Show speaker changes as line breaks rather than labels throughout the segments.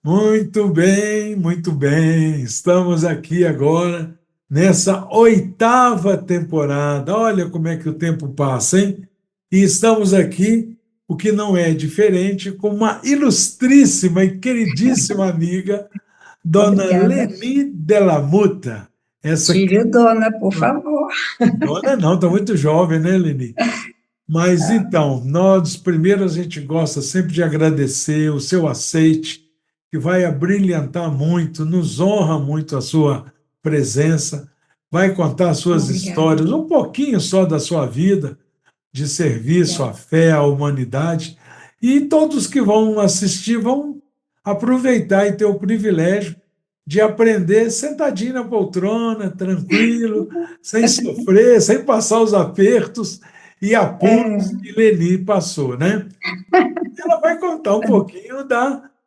Muito bem, muito bem. Estamos aqui agora nessa oitava temporada. Olha como é que o tempo passa, hein? E estamos aqui, o que não é diferente, com uma ilustríssima e queridíssima amiga, Dona
Obrigada.
Leni Della Muta. Essa
Tire
que...
o dona, por favor.
Dona não, está muito jovem, né, Leni? Mas então, nós primeiro a gente gosta sempre de agradecer o seu aceite, que vai abrilhantar muito, nos honra muito a sua presença, vai contar suas
Obrigada.
histórias, um pouquinho só da sua vida de serviço à
Obrigada.
fé, à humanidade, e todos que vão assistir vão aproveitar e ter o privilégio de aprender sentadinho na poltrona, tranquilo, sem sofrer, sem passar os apertos e apuros
É,
que Leni passou, né? Ela vai contar um pouquinho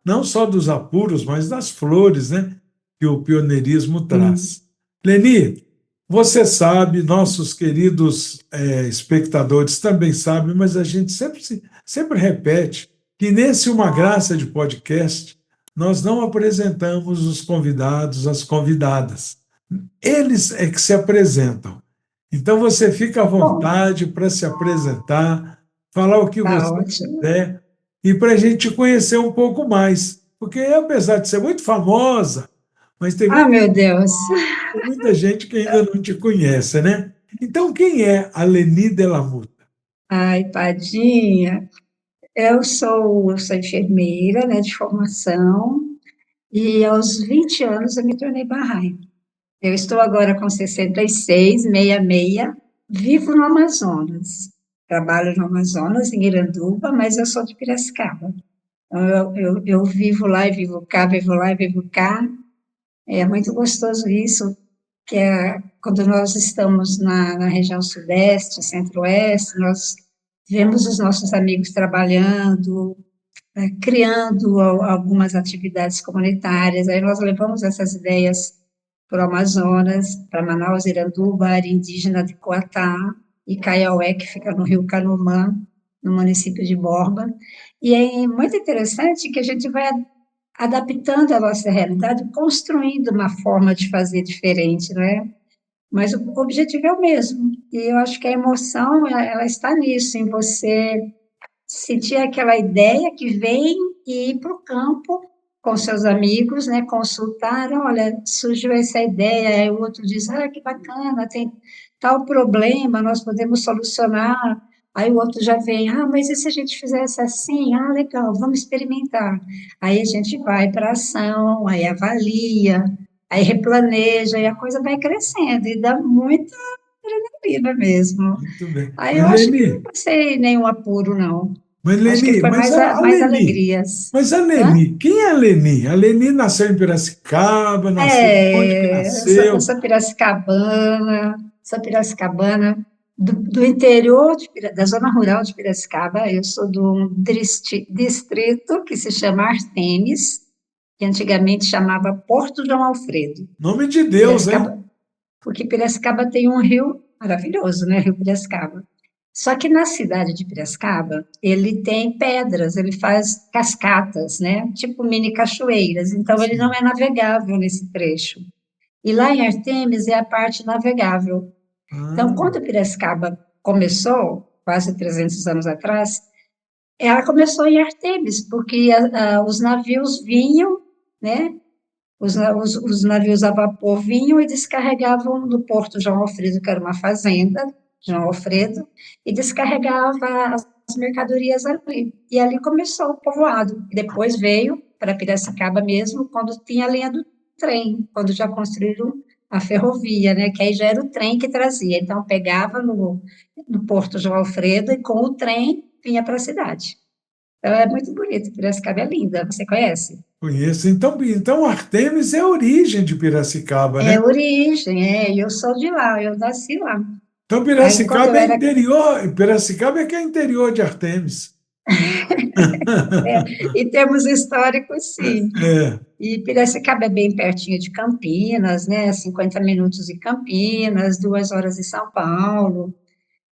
não só dos apuros, mas das flores, né, que o pioneirismo
sim.
traz. Leni, você sabe, nossos queridos espectadores também sabem, mas a gente sempre repete que nesse Uma Graça de Podcast, nós não apresentamos os convidados, as convidadas. Eles é que se apresentam. Então você fica à
Bom,
vontade para se apresentar, falar o que
tá
você
ótimo.
quiser e para a gente conhecer um pouco mais. Porque apesar de ser muito famosa, mas
Ah, meu Deus.
tem muita gente que ainda não te conhece, né? Então, quem é a Leni Delamuta?
Ai, tadinha. Eu sou enfermeira, né, de formação, e aos 20 anos eu me tornei Bahá'í. Eu estou agora com 66, 66, vivo no Amazonas. Trabalho no Amazonas, em Iranduba, mas eu sou de Piracicaba. Então, eu vivo lá e vivo cá, vivo lá e vivo cá. É muito gostoso isso, que é quando nós estamos na região sudeste, centro-oeste, nós vemos os nossos amigos trabalhando, criando algumas atividades comunitárias, aí nós levamos essas ideias para o Amazonas, para Manaus, Iranduba, área indígena de Coatá, e Kaiaué, que fica no Rio Canumã, no município de Borba, e é muito interessante que a gente vai adaptando a nossa realidade, construindo uma forma de fazer diferente, né? Mas o objetivo é o mesmo. E eu acho que a emoção, ela está nisso, em você sentir aquela ideia que vem e ir para o campo com seus amigos, né? Consultar, olha, surgiu essa ideia, aí o outro diz, ah, que bacana, tem tal problema, nós podemos solucionar. Aí o outro já vem, ah, mas e se a gente fizesse assim? Ah, legal, vamos experimentar. Aí a gente vai para a ação, aí avalia, aí replaneja, e a coisa vai crescendo, e dá muita adrenalina mesmo.
Muito bem.
Aí eu acho que não passei nenhum apuro, não. Acho que foi
Mas
mais alegrias.
Mas a
Hã?
Leni, quem é a Leni? A Leni nasceu em Piracicaba, nasceu onde que
Eu
nasceu?
sou piracicabana, do interior da zona rural de Piracicaba. Eu sou de um distrito que se chama Artemis, que antigamente chamava Porto João Alfredo.
Nome de Deus, hein?
Piracicaba, porque Piracicaba tem um rio maravilhoso, né? Rio Piracicaba. Só que na cidade de Piracicaba, ele tem pedras, ele faz cascatas, né? Tipo mini cachoeiras, então ele não
Sim.
é navegável nesse trecho. E lá em Artemis é a parte navegável. Então,
Ah,
quando Piracicaba começou, quase 300 anos atrás, ela começou em Artemis, porque os navios vinham, né? Os navios a vapor vinham e descarregavam no Porto João Alfredo, que era uma fazenda, João Alfredo, e descarregava as mercadorias ali. E ali começou o povoado. E depois veio para Piracicaba mesmo, quando tinha a linha do trem, quando já construíram a ferrovia, né? Que aí já era o trem que trazia. Então, pegava no Porto João Alfredo e com o trem vinha para a cidade. Então, é muito bonito. Piracicaba é linda. Você conhece?
conheço. Então Artemis é a origem de Piracicaba, né?
É origem, e eu sou de lá, eu nasci lá.
Então
Aí, quando eu
Piracicaba é
era.
interior, Piracicaba é que é interior de Artemis.
É, em termos históricos, sim.
É,
E Piracicaba é bem pertinho de Campinas, né? 50 minutos de Campinas, 2 horas de São Paulo.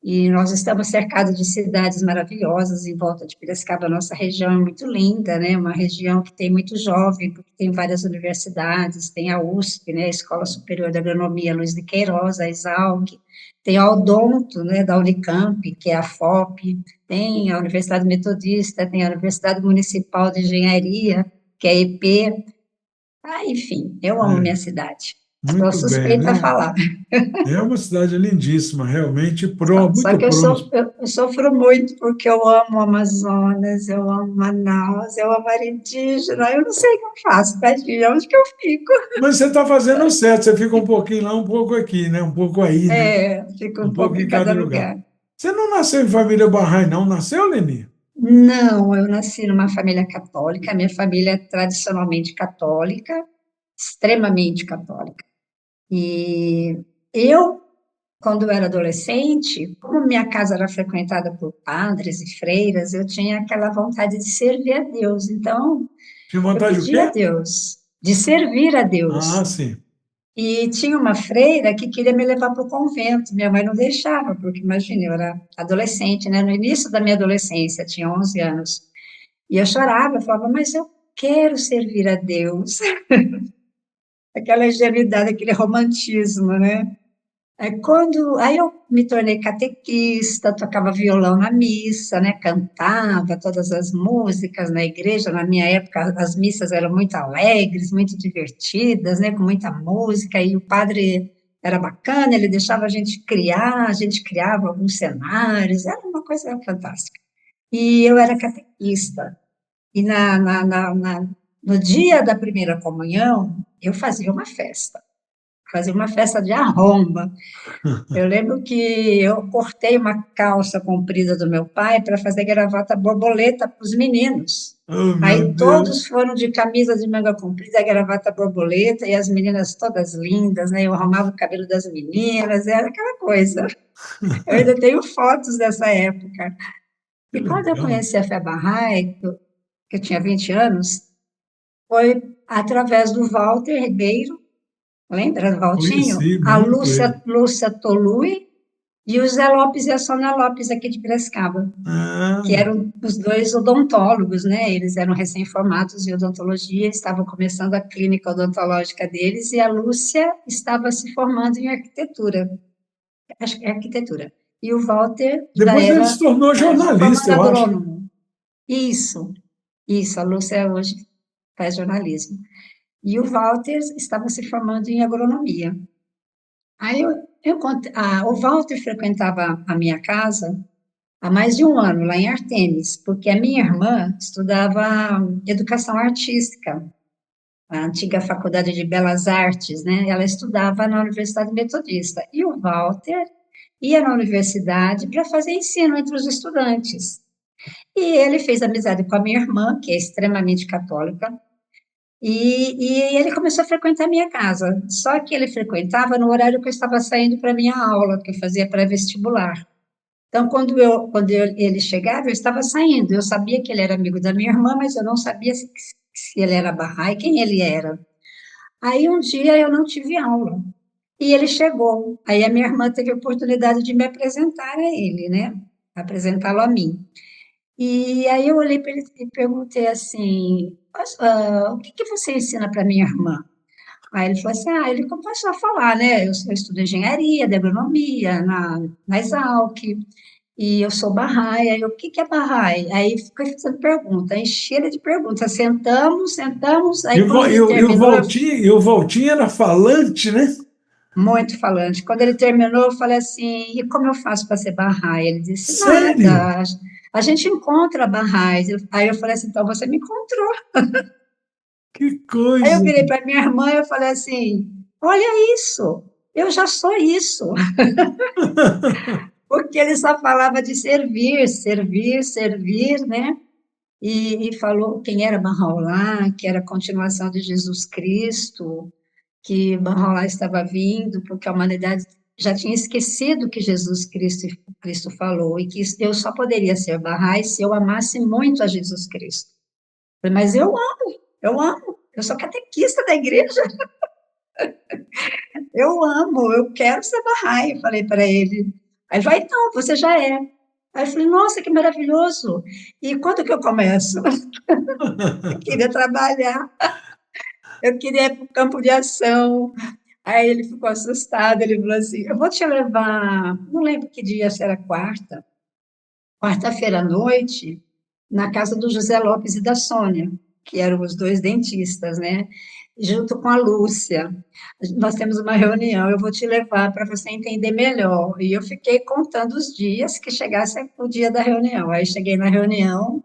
E nós estamos cercados de cidades maravilhosas em volta de Piracicaba. A nossa região é muito linda, né? Uma região que tem muito jovem, porque tem várias universidades, tem a USP, né? A Escola Superior de Agronomia Luiz de Queiroz, a ESALC, tem a Odonto, né? Da Unicamp, que é a FOP, tem a Universidade Metodista, tem a Universidade Municipal de Engenharia, que é a EP. Ah, enfim, eu amo minha
É,
cidade. Sou
muito bem,
suspeita a
né?
falar.
É uma cidade lindíssima, realmente
Só
muito
que
próxima.
eu sofro muito porque eu amo o Amazonas, eu amo Manaus, eu amo a área indígena, eu não sei o que eu faço, tadinha, onde que eu fico?
Mas você está fazendo certo, você fica um pouquinho lá, um pouco aqui, né? Um pouco aí, né?
É, fico
Um
um
pouco
pouco
em
em cada
cada lugar.
lugar.
Você não nasceu em família Bahá'í, não? Nasceu, Leni?
Não, eu nasci numa família católica, minha família é tradicionalmente católica, extremamente católica. E eu, quando eu era adolescente, como minha casa era frequentada por padres e freiras, eu tinha aquela vontade de servir a Deus. Então,
Tinha
eu
vontade de
pedi a
quê?
Deus, de servir a
Ah,
Deus.
sim.
E tinha uma freira que queria me levar para o convento. Minha mãe não deixava, porque imagina, eu era adolescente, né? No início da minha adolescência, tinha 11 anos. E eu chorava, eu falava, mas eu quero servir a Deus. Aquela ingenuidade, aquele romantismo, né? Aí eu me tornei catequista, tocava violão na missa, né? Cantava todas as músicas na igreja. Na minha época, as missas eram muito alegres, muito divertidas, né? Com muita música. E o padre era bacana, ele deixava a gente criava alguns cenários, era uma coisa fantástica. E eu era catequista. E no dia da primeira comunhão, eu fazia uma festa de arromba. Eu lembro que eu cortei uma calça comprida do meu pai para fazer gravata borboleta para os meninos.
Oh, meu
Aí
Deus.
todos foram de camisa de manga comprida, gravata borboleta, e as meninas todas lindas, né? Eu arrumava o cabelo das meninas, era aquela coisa. Eu ainda tenho fotos dessa época.
Que
E quando eu
legal.
conheci a Fé Bahá'í, que eu tinha 20 anos, foi através do Walter Ribeiro, lembra do Valtinho?
Conheci
A
muito ele.
Lúcia Tolui e o Zé Lopes e a Sônia Lopes aqui de Piracicaba, que
Ah,
eram os dois odontólogos, né? Eles eram recém-formados em odontologia, estavam começando a clínica odontológica deles, e a Lúcia estava se formando em arquitetura, acho que é arquitetura. E o Walter já
depois ele se
era
tornou
se formando
jornalista, eu acho.
agrônomo. Isso, isso, a Lúcia hoje faz jornalismo. E o Walter estava se formando em agronomia. Aí o Walter frequentava a minha casa há mais de um ano, lá em Artemis, porque a minha irmã estudava educação artística, a antiga Faculdade de Belas Artes, né? Ela estudava na Universidade Metodista. E o Walter ia na universidade para fazer ensino entre os estudantes. E ele fez amizade com a minha irmã, que é extremamente católica, e ele começou a frequentar a minha casa. Só que ele frequentava no horário que eu estava saindo para a minha aula, que eu fazia pré-vestibular. Então, ele chegava, eu estava saindo. Eu sabia que ele era amigo da minha irmã, mas eu não sabia se ele era Bahá'í, quem ele era. Aí, um dia, eu não tive aula. E ele chegou. Aí, a minha irmã teve a oportunidade de me apresentar a ele, né? Apresentá-lo a mim. E aí, eu olhei para ele e perguntei assim: o que que você ensina para minha irmã? Aí ele falou assim: ele começou a falar, né? Eu estudo engenharia, de agronomia, na Exalc. E eu sou Bahá'í, aí o que que é Bahá'í? Aí fiquei fazendo pergunta, enchi ele de perguntas, sentamos,
E
aí quando ele
o
terminou,
Voltinho era falante, né?
muito falante, quando ele terminou, eu falei assim, e como eu faço para ser Bahá'í? Ele disse,
Sério?
nada, a gente encontra Bahá'ís. Aí eu falei assim, então você me encontrou.
Que
Aí eu
coisa.
virei para minha irmã e eu falei assim, olha isso, eu já sou isso, porque ele só falava de servir, servir, servir, né? E falou quem era Bahá'u'lláh, que era a continuação de Jesus Cristo, que Bahá'u'lláh estava vindo, porque a humanidade já tinha esquecido que Cristo falou, e que eu só poderia ser Bahá'í se eu amasse muito a Jesus Cristo. Falei, mas eu amo, eu sou catequista da igreja, eu amo, eu quero ser Bahá'í, falei para ele. Aí ele falou, então, você já é. Aí eu falei, nossa, que maravilhoso. E quando que eu começo? Eu queria trabalhar, eu queria ir para o campo de ação. Aí ele ficou assustado, ele falou assim, eu vou te levar, não lembro que dia, se era quarta-feira à noite, na casa do José Lopes e da Sônia, que eram os dois dentistas, né? Junto com a Lúcia. Nós temos uma reunião, eu vou te levar para você entender melhor. E eu fiquei contando os dias que chegasse o dia da reunião. Aí cheguei na reunião,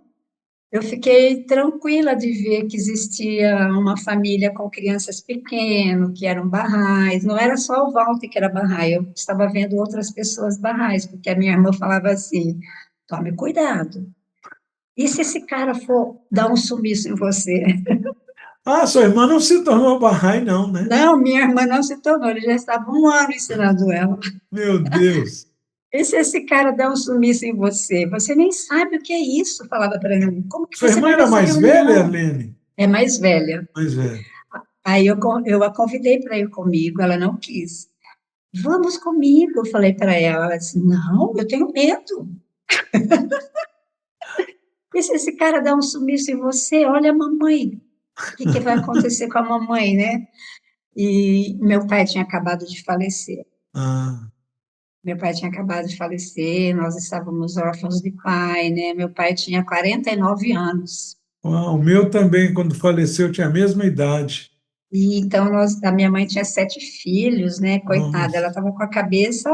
eu fiquei tranquila de ver que existia uma família com crianças pequenas, que eram barrais. Não era só o Walter que era barrai, eu estava vendo outras pessoas barrais, porque a minha irmã falava assim: tome cuidado. E se esse cara for dar um sumiço em você?
Ah, sua irmã não se tornou Bahá'í, não, né?
Não, minha irmã não se tornou, ele já estava 1 ano ensinando ela.
Meu Deus.
E se esse cara der um sumiço em você? Você nem sabe o que é isso, falava para mim. Como que
Sua
você
irmã
vai
era
nessa
mais velha,
reunião?
Arlene?
É mais velha.
Mais velha.
Aí eu a convidei para ir comigo, ela não quis. Vamos comigo, eu falei para ela. Ela disse, não, eu tenho medo. E se esse cara der um sumiço em você? Olha a mamãe. O que vai acontecer com a mamãe, né? E meu pai tinha acabado de falecer.
Ah,
Meu pai tinha acabado de falecer, nós estávamos órfãos de pai, né? Meu pai tinha 49 anos.
o meu também, quando faleceu, tinha a mesma idade.
E então a minha mãe tinha 7 filhos, né? Coitada, ela
Nossa.
estava com a cabeça,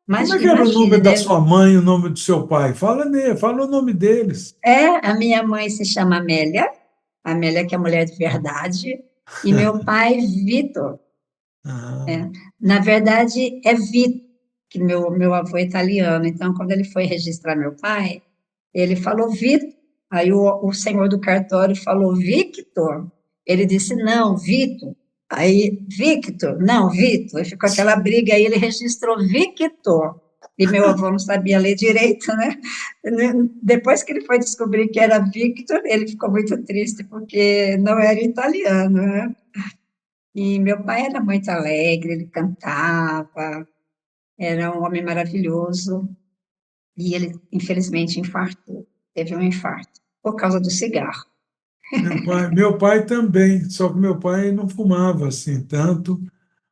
Como é que era o nome
imagine,
da
né?
sua mãe e o nome do seu pai? Fala o nome deles.
A minha mãe se chama Amélia que é mulher de verdade, e meu pai, Vitor.
Ah,
Na verdade, é Vitor, que meu avô é italiano. Então, quando ele foi registrar meu pai, ele falou Vitor. Aí o senhor do cartório falou Victor. Ele disse, não, Vitor. Aí, Victor, não, Vitor. Aí ficou aquela briga, aí ele registrou Victor. E meu avô não sabia ler direito, né? Depois que ele foi descobrir que era Victor, ele ficou muito triste, porque não era italiano, né? E meu pai era muito alegre, ele cantava, era um homem maravilhoso. E ele, infelizmente, infartou, teve um infarto, por causa do cigarro.
meu pai também, só que meu pai não fumava assim tanto,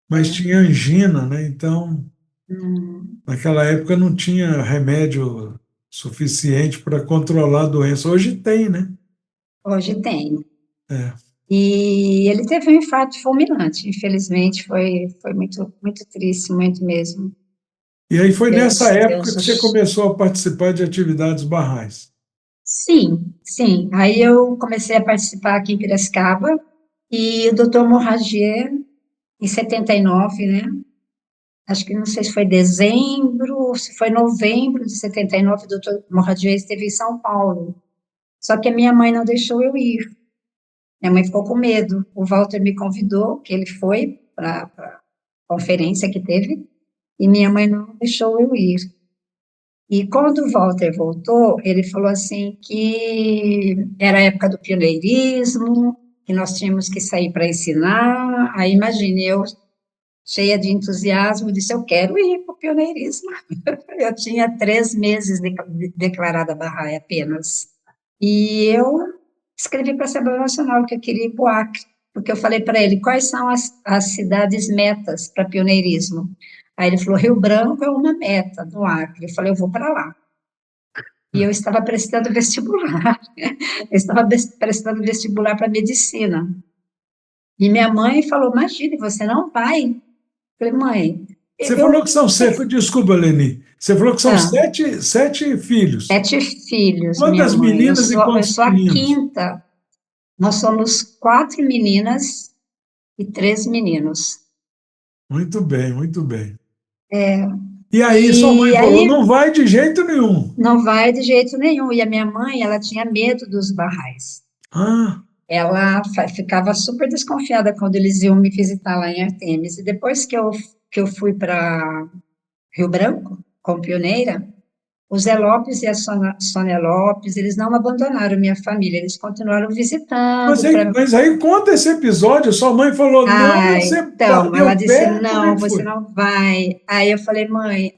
mas
É.
tinha angina, né? Então,
Hum,
naquela época não tinha remédio suficiente para controlar a doença. Hoje tem, né?
hoje tem.
É.
E ele teve um infarto fulminante, infelizmente, foi muito, muito triste, muito mesmo.
E aí foi nessa época
Deus
que você começou a participar de atividades barrais.
Sim, sim. Aí eu comecei a participar aqui em Piracicaba, e o doutor Morragier, em 79, né? Acho que não sei se foi dezembro ou se foi novembro de 79, o doutor Morragier esteve em São Paulo. Só que a minha mãe não deixou eu ir. Minha mãe ficou com medo. O Walter me convidou, que ele foi para a conferência que teve, e minha mãe não deixou eu ir. E quando o Walter voltou, ele falou assim que era a época do pioneirismo, que nós tínhamos que sair para ensinar. Aí imagine, eu, cheia de entusiasmo, disse, eu quero ir para o pioneirismo. Eu tinha 3 meses declarada Bahá'í apenas. E eu escrevi para a Assembleia Nacional que eu queria ir para o Acre, porque eu falei para ele quais são as cidades metas para pioneirismo. Aí ele falou, Rio Branco é uma meta do Acre. Eu falei, eu vou para lá. E eu estava prestando vestibular. Eu estava prestando vestibular para medicina. E minha mãe falou, imagine, você não vai. Eu falei, mãe,
Você falou que são
eu,
sete, desculpa, Leni, você falou que são
ah,
sete filhos.
7 filhos, minha
Quantas
mãe. Eu
meninas e
sou, eu
quantos
sou a
meninos?
quinta. Nós somos 4 meninas e 3 meninos.
Muito bem, muito bem.
É,
E aí sua mãe
e
falou,
aí
não vai de jeito nenhum.
não vai de jeito nenhum. E a minha mãe, ela tinha medo dos barrais.
Ah,
Ela ficava super desconfiada quando eles iam me visitar lá em Artemis. E depois que eu fui para Rio Branco, como pioneira, o Zé Lopes e a Sônia Lopes, eles não abandonaram minha família, eles continuaram
mas
visitando
aí,
para.
mas aí conta esse episódio, sua mãe falou não,
Ah,
você
então,
bateu
ela
o
disse,
pé, como é
não,
que
você
foi?
não vai. Aí eu falei, mãe,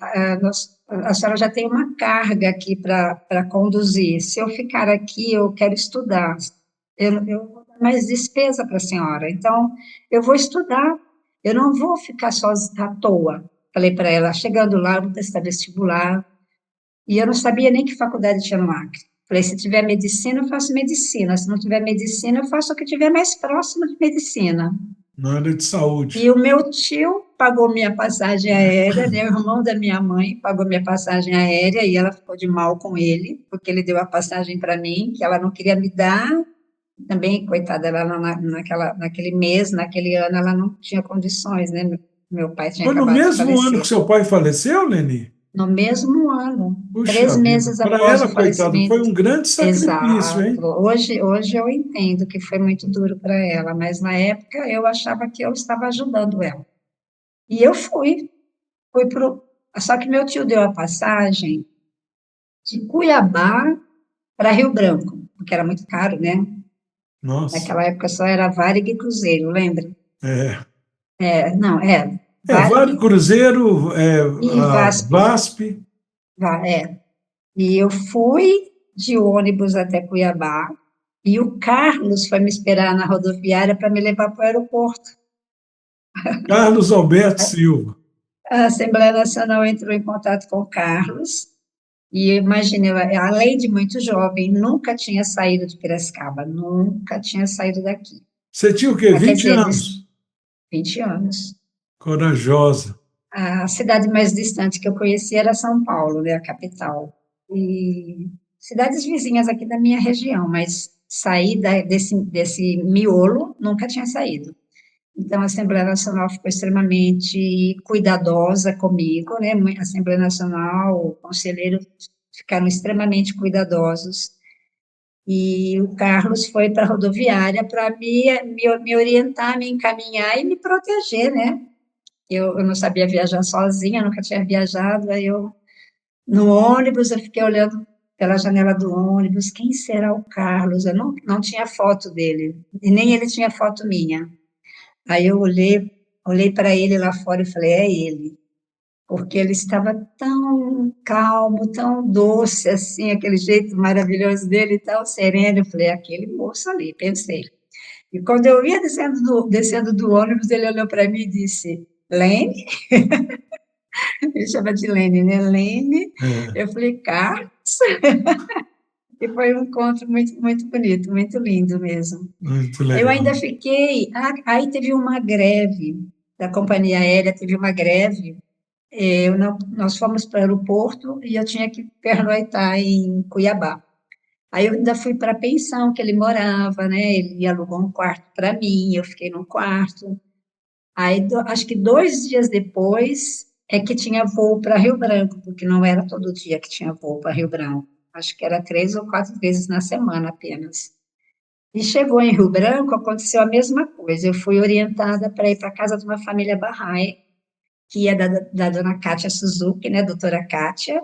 a senhora já tem uma carga aqui para conduzir. Se eu ficar aqui, eu quero estudar. Eu vou dar mais despesa para a senhora. Então, eu vou estudar. Eu não vou ficar só à toa. Falei para ela, chegando lá, eu vou testar vestibular. E eu não sabia nem que faculdade tinha no Acre. Falei, se tiver medicina, eu faço medicina. Se não tiver medicina, eu faço o que tiver mais próximo de medicina.
Na área de
E
saúde.
o meu tio pagou minha passagem aérea, né? O irmão da minha mãe pagou minha passagem aérea e ela ficou de mal com ele, porque ele deu a passagem para mim, que ela não queria me dar. Também, coitada, ela naquele mês, naquele ano, ela não tinha condições, né? Meu pai tinha
Foi no
acabado de
mesmo ano que
falecer.
seu pai faleceu, Leni?
No mesmo ano,
Puxa
três
vida,
meses
para
após o
ela, coitado, foi
falecimento.
um grande sacrifício,
Exato.
hein?
Hoje eu entendo que foi muito duro para ela, mas na época eu achava que eu estava ajudando ela. E eu fui pro. Só que meu tio deu a passagem de Cuiabá para Rio Branco, porque era muito caro, né?
Nossa,
Naquela época só era Varig e Cruzeiro, lembra?
é.
Não,
Vale
Varig
Cruzeiro,
e
a
VASP.
VASP.
É. E eu fui de ônibus até Cuiabá, e o Carlos foi me esperar na rodoviária para me levar para o aeroporto.
Carlos Alberto Silva.
A Assembleia Nacional entrou em contato com o Carlos, e imagine, além de muito jovem, nunca tinha saído de Piracicaba, nunca tinha saído daqui.
Você tinha o quê?
Quer
20
dizer, 20 anos.
Corajosa.
A cidade mais distante que eu conhecia era São Paulo, né, a capital. E cidades vizinhas aqui da minha região, mas sair desse miolo nunca tinha saído. Então, a Assembleia Nacional ficou extremamente cuidadosa comigo, né? A Assembleia Nacional, o conselheiro ficaram extremamente cuidadosos. E o Carlos foi para a rodoviária para me orientar, me encaminhar e me proteger, né? Eu não sabia viajar sozinha, nunca tinha viajado, aí no ônibus, eu fiquei olhando pela janela do ônibus, quem será o Carlos? Eu não tinha foto dele, e nem ele tinha foto minha. Aí eu olhei para ele lá fora e falei, é ele, porque ele estava tão calmo, tão doce, assim, aquele jeito maravilhoso dele, tão sereno. Eu falei, é aquele moço ali, pensei. E quando eu ia descendo do ônibus, ele olhou para mim e disse, Lene, ele chama de Lene, né? Lene.
É,
Eu falei, Carlos. E foi um encontro muito, muito bonito, muito lindo mesmo.
muito
Eu ainda
legal.
fiquei. Aí teve uma greve da companhia aérea, teve uma greve. Nós fomos para o aeroporto e eu tinha que pernoitar em Cuiabá. Aí eu ainda fui para a pensão que ele morava, né? Ele alugou um quarto para mim, eu fiquei no quarto. Aí, acho que 2 dias depois é que tinha voo para Rio Branco, porque não era todo dia que tinha voo para Rio Branco. Acho que era 3 ou 4 vezes na semana apenas. E chegou em Rio Branco, aconteceu a mesma coisa. Eu fui orientada para ir para a casa de uma família Bahá'í, que é da dona Kátia Suzuki, né, doutora Kátia,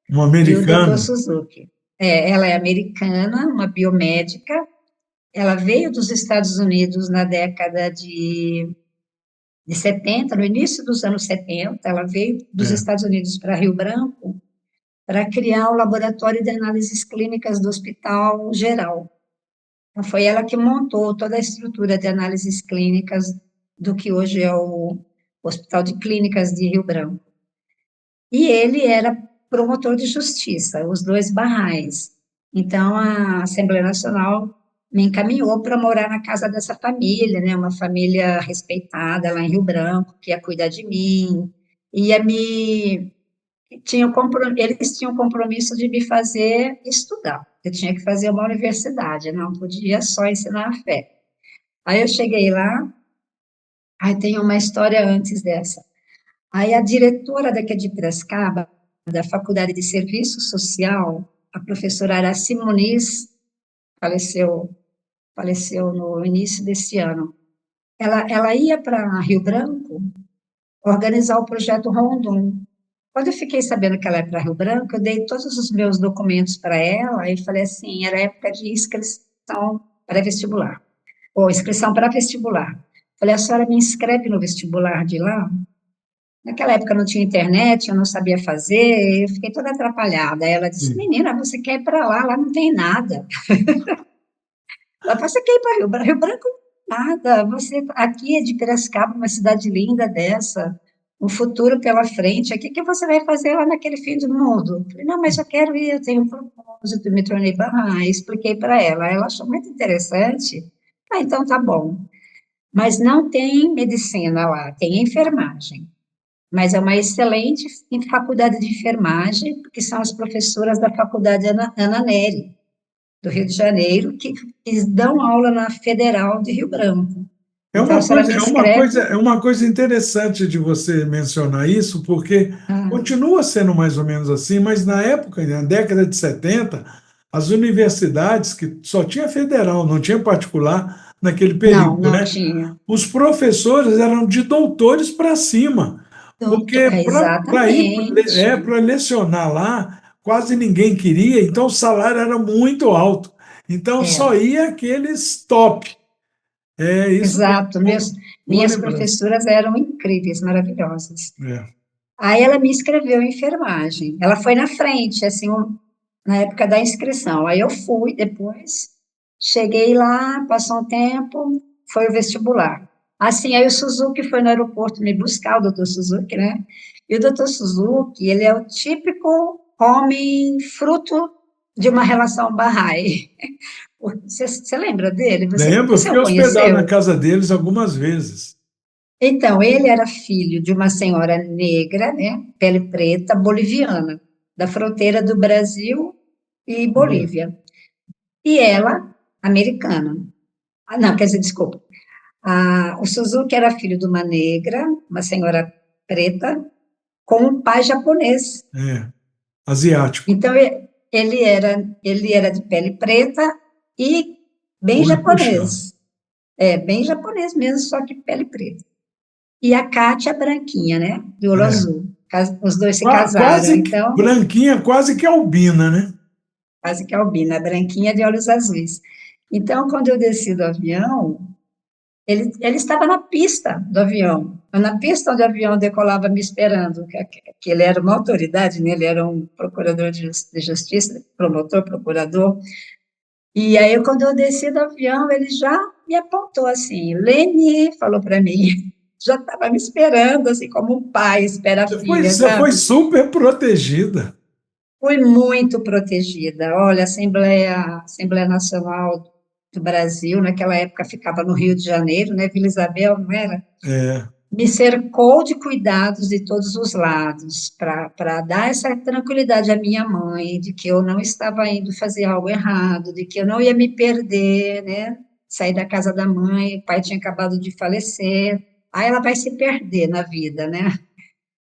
Um
e o doutor
americano.
Suzuki. Ela é americana, uma biomédica. Ela veio dos Estados Unidos na década de 70, no início dos anos 70, ela veio dos
É.
Estados Unidos para Rio Branco para criar o laboratório de análises clínicas do Hospital Geral. Então, foi ela que montou toda a estrutura de análises clínicas do que hoje é o Hospital de Clínicas de Rio Branco. E ele era promotor de justiça, os dois Barrais. Então, a Assembleia Nacional me encaminhou para morar na casa dessa família, né? Uma família respeitada lá em Rio Branco, que ia cuidar de mim, ia me eles tinham o compromisso de me fazer estudar. Eu tinha que fazer uma universidade, eu não podia só ensinar a fé. Aí eu cheguei lá, aí tem uma história antes dessa. Aí a diretora daqui de Piracicaba, da Faculdade de Serviço Social, a professora Araci Muniz, faleceu, faleceu no início desse ano. Ela ia para Rio Branco organizar o projeto Rondon. Quando eu fiquei sabendo que ela ia para Rio Branco, eu dei todos os meus documentos para ela e falei assim, era época de inscrição para vestibular, ou inscrição para vestibular. Falei, a senhora me inscreve no vestibular de lá? Naquela época não tinha internet, eu não sabia fazer, eu fiquei toda atrapalhada. Aí ela disse,
Sim.
menina, você quer ir para lá, lá não tem nada. Ela falou, você quer ir para Rio Branco? Rio Branco, nada. Você aqui é de Piracicaba, uma cidade linda dessa, um futuro pela frente. O que que você vai fazer lá naquele fim do mundo? Eu falei, não, mas eu quero ir, eu tenho um propósito, me tornei barra, expliquei para ela. Ela achou muito interessante. Ah, então tá bom. Mas não tem medicina lá, tem enfermagem. Mas é uma excelente faculdade de enfermagem, porque são as professoras da Faculdade Ana Nery, do Rio de Janeiro, que dão aula na Federal de Rio Branco. Então, se ela me inscreve,
É uma coisa interessante de você mencionar isso, porque
ah,
continua sendo mais ou menos assim, mas na época, na década de 70, as universidades, que só tinha federal, não tinha particular naquele
não,
período,
não
né?
tinha.
Os professores eram de doutores para cima, porque para ir
Exatamente,
para lecionar lá, quase ninguém queria, então o salário era muito alto. Então só
era,
ia aqueles top. É isso mesmo,
exato.
boa
Minhas
lembrança.
professoras eram incríveis, maravilhosas.
É.
Aí ela me inscreveu em enfermagem. Ela foi na frente, assim, na época da inscrição. Aí eu fui depois, cheguei lá, passou um tempo, foi o vestibular. Assim, aí o Suzuki foi no aeroporto me buscar, o doutor Suzuki, né? E o doutor Suzuki, ele é o típico homem fruto de uma relação Bahá'í. Você lembra dele?
Lembro, eu
Você
fiquei
o
hospedado na
conheceu?
casa deles algumas vezes.
Então, ele era filho de uma senhora negra, né, pele preta, boliviana, da fronteira do Brasil e Bolívia. E ela, americana. Ah, não, quer dizer, desculpa. O Suzuki era filho de uma negra, uma senhora preta, com um pai japonês.
É, asiático.
Então, ele era de pele preta e bem
Olho puxado.
japonês. É, bem japonês mesmo, só que pele preta. E a Kátia branquinha, né? De olho
É.
azul. Os dois se casaram,
Quase que,
então,
branquinha, quase que albina, né?
quase que albina, branquinha de olhos azuis. Então, quando eu desci do avião, ele estava na pista do avião. Na pista onde o avião decolava me esperando, que ele era uma autoridade, né? Ele era um procurador de justiça, promotor, procurador. E aí, quando eu desci do avião, ele já me apontou assim, Leni, falou para mim, já estava me esperando, assim, como um pai espera a filha,
Você foi
sabe?
super protegida.
Fui muito protegida. Olha, a Assembleia Nacional do Brasil, naquela época ficava no Rio de Janeiro, né? Vila Isabel, não era?
É.
Me cercou de cuidados de todos os lados, para dar essa tranquilidade à minha mãe, de que eu não estava indo fazer algo errado, de que eu não ia me perder, né? Sair da casa da mãe, o pai tinha acabado de falecer, aí ela vai se perder na vida, né?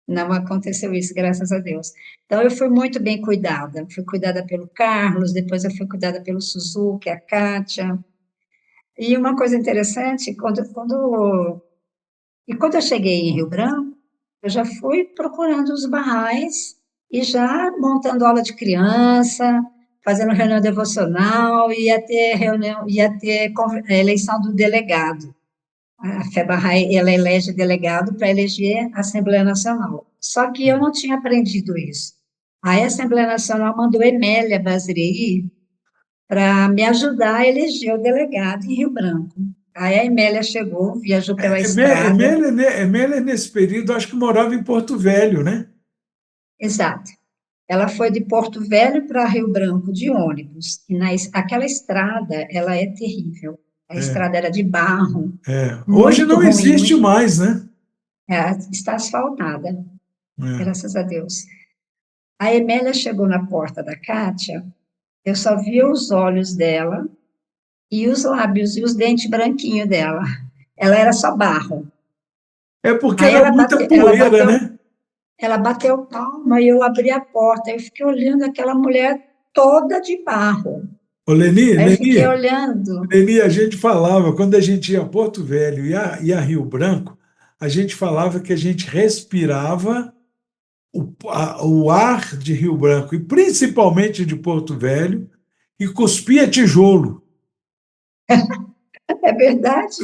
Não aconteceu isso, graças a Deus. Então, eu fui muito bem cuidada. Fui cuidada pelo Carlos, depois eu fui cuidada pelo Suzuki, a Kátia. E uma coisa interessante, quando eu cheguei em Rio Branco, eu já fui procurando os barrais e já montando aula de criança, fazendo reunião devocional, ia ter eleição do delegado. A FEBARRAE, ela elege delegado para eleger a Assembleia Nacional. Só que eu não tinha aprendido isso. Aí a Assembleia Nacional mandou Emélia Basrei para me ajudar a eleger o delegado em Rio Branco. Aí a Emélia chegou, viajou pela estrada.
Emélia, nesse período, acho que morava em Porto Velho, né?
Exato. Ela foi de Porto Velho para Rio Branco de ônibus. E aquela estrada, ela é terrível. A
É,
estrada era de barro,
é. Hoje
muito
não
ruim,
existe
muito.
mais, né?
Está asfaltada,
É.
graças a Deus. A Emélia chegou na porta da Kátia, eu só via os olhos dela e os lábios e os dentes branquinhos dela. Ela era só barro.
É porque
Aí
era muita poeira, né?
ela bateu palma e eu abri a porta. Eu fiquei olhando aquela mulher toda de barro.
Ô, Leni,
Aí eu fiquei olhando.
Leni, a gente falava, quando a gente ia a Porto Velho e a Rio Branco, a gente falava que a gente respirava o ar de Rio Branco, e principalmente de Porto Velho, e cuspia tijolo.
É verdade?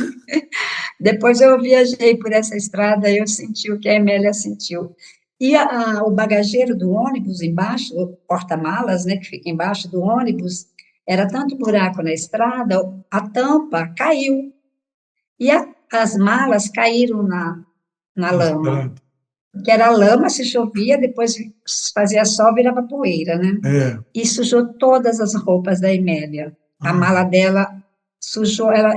Depois eu viajei por essa estrada, eu senti o que a Emélia sentiu. E o bagageiro do ônibus embaixo, o porta-malas, né, que fica embaixo do ônibus, era tanto buraco na estrada, a tampa caiu. E as malas caíram na lama,
Estrada.
que era lama, se chovia, depois fazia sol, virava poeira, né?
É.
E sujou todas as roupas da Emélia. A
Ah,
mala dela sujou, ela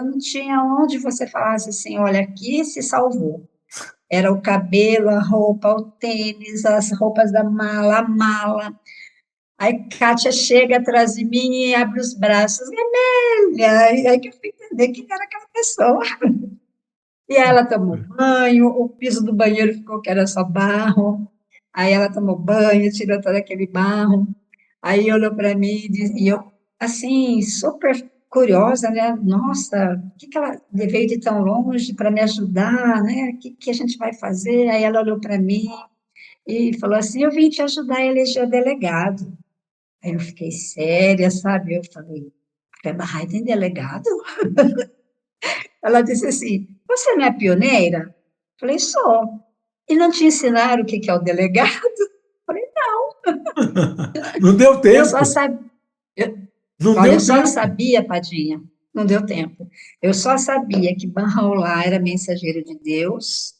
não tinha onde você falasse assim, olha, aqui se salvou. Era o cabelo, a roupa, o tênis, as roupas da mala, a mala. Aí Kátia chega atrás de mim e abre os braços, Emélia, e aí que eu fui entender quem era aquela pessoa. E aí ela tomou banho, o piso do banheiro ficou que era só barro. Aí ela tomou banho, tirou todo aquele barro. Aí olhou para mim e eu, assim, super curiosa, né? Nossa, o que que ela veio de tão longe para me ajudar, né? O que que a gente vai fazer? Aí ela olhou para mim e falou assim: Eu vim te ajudar a eleger o delegado. Aí eu fiquei séria, sabe? Eu falei: Café Barrai tem delegado? Ela disse assim: Você não é pioneira? Eu falei: Sou. E não te ensinaram o que que é o delegado? Eu falei:
não deu
Eu só
tempo.
sabia.
Não
Olha, eu
deu
só
tempo.
sabia, Padinha, não deu tempo. Eu só sabia que Banraulá era mensageiro de Deus,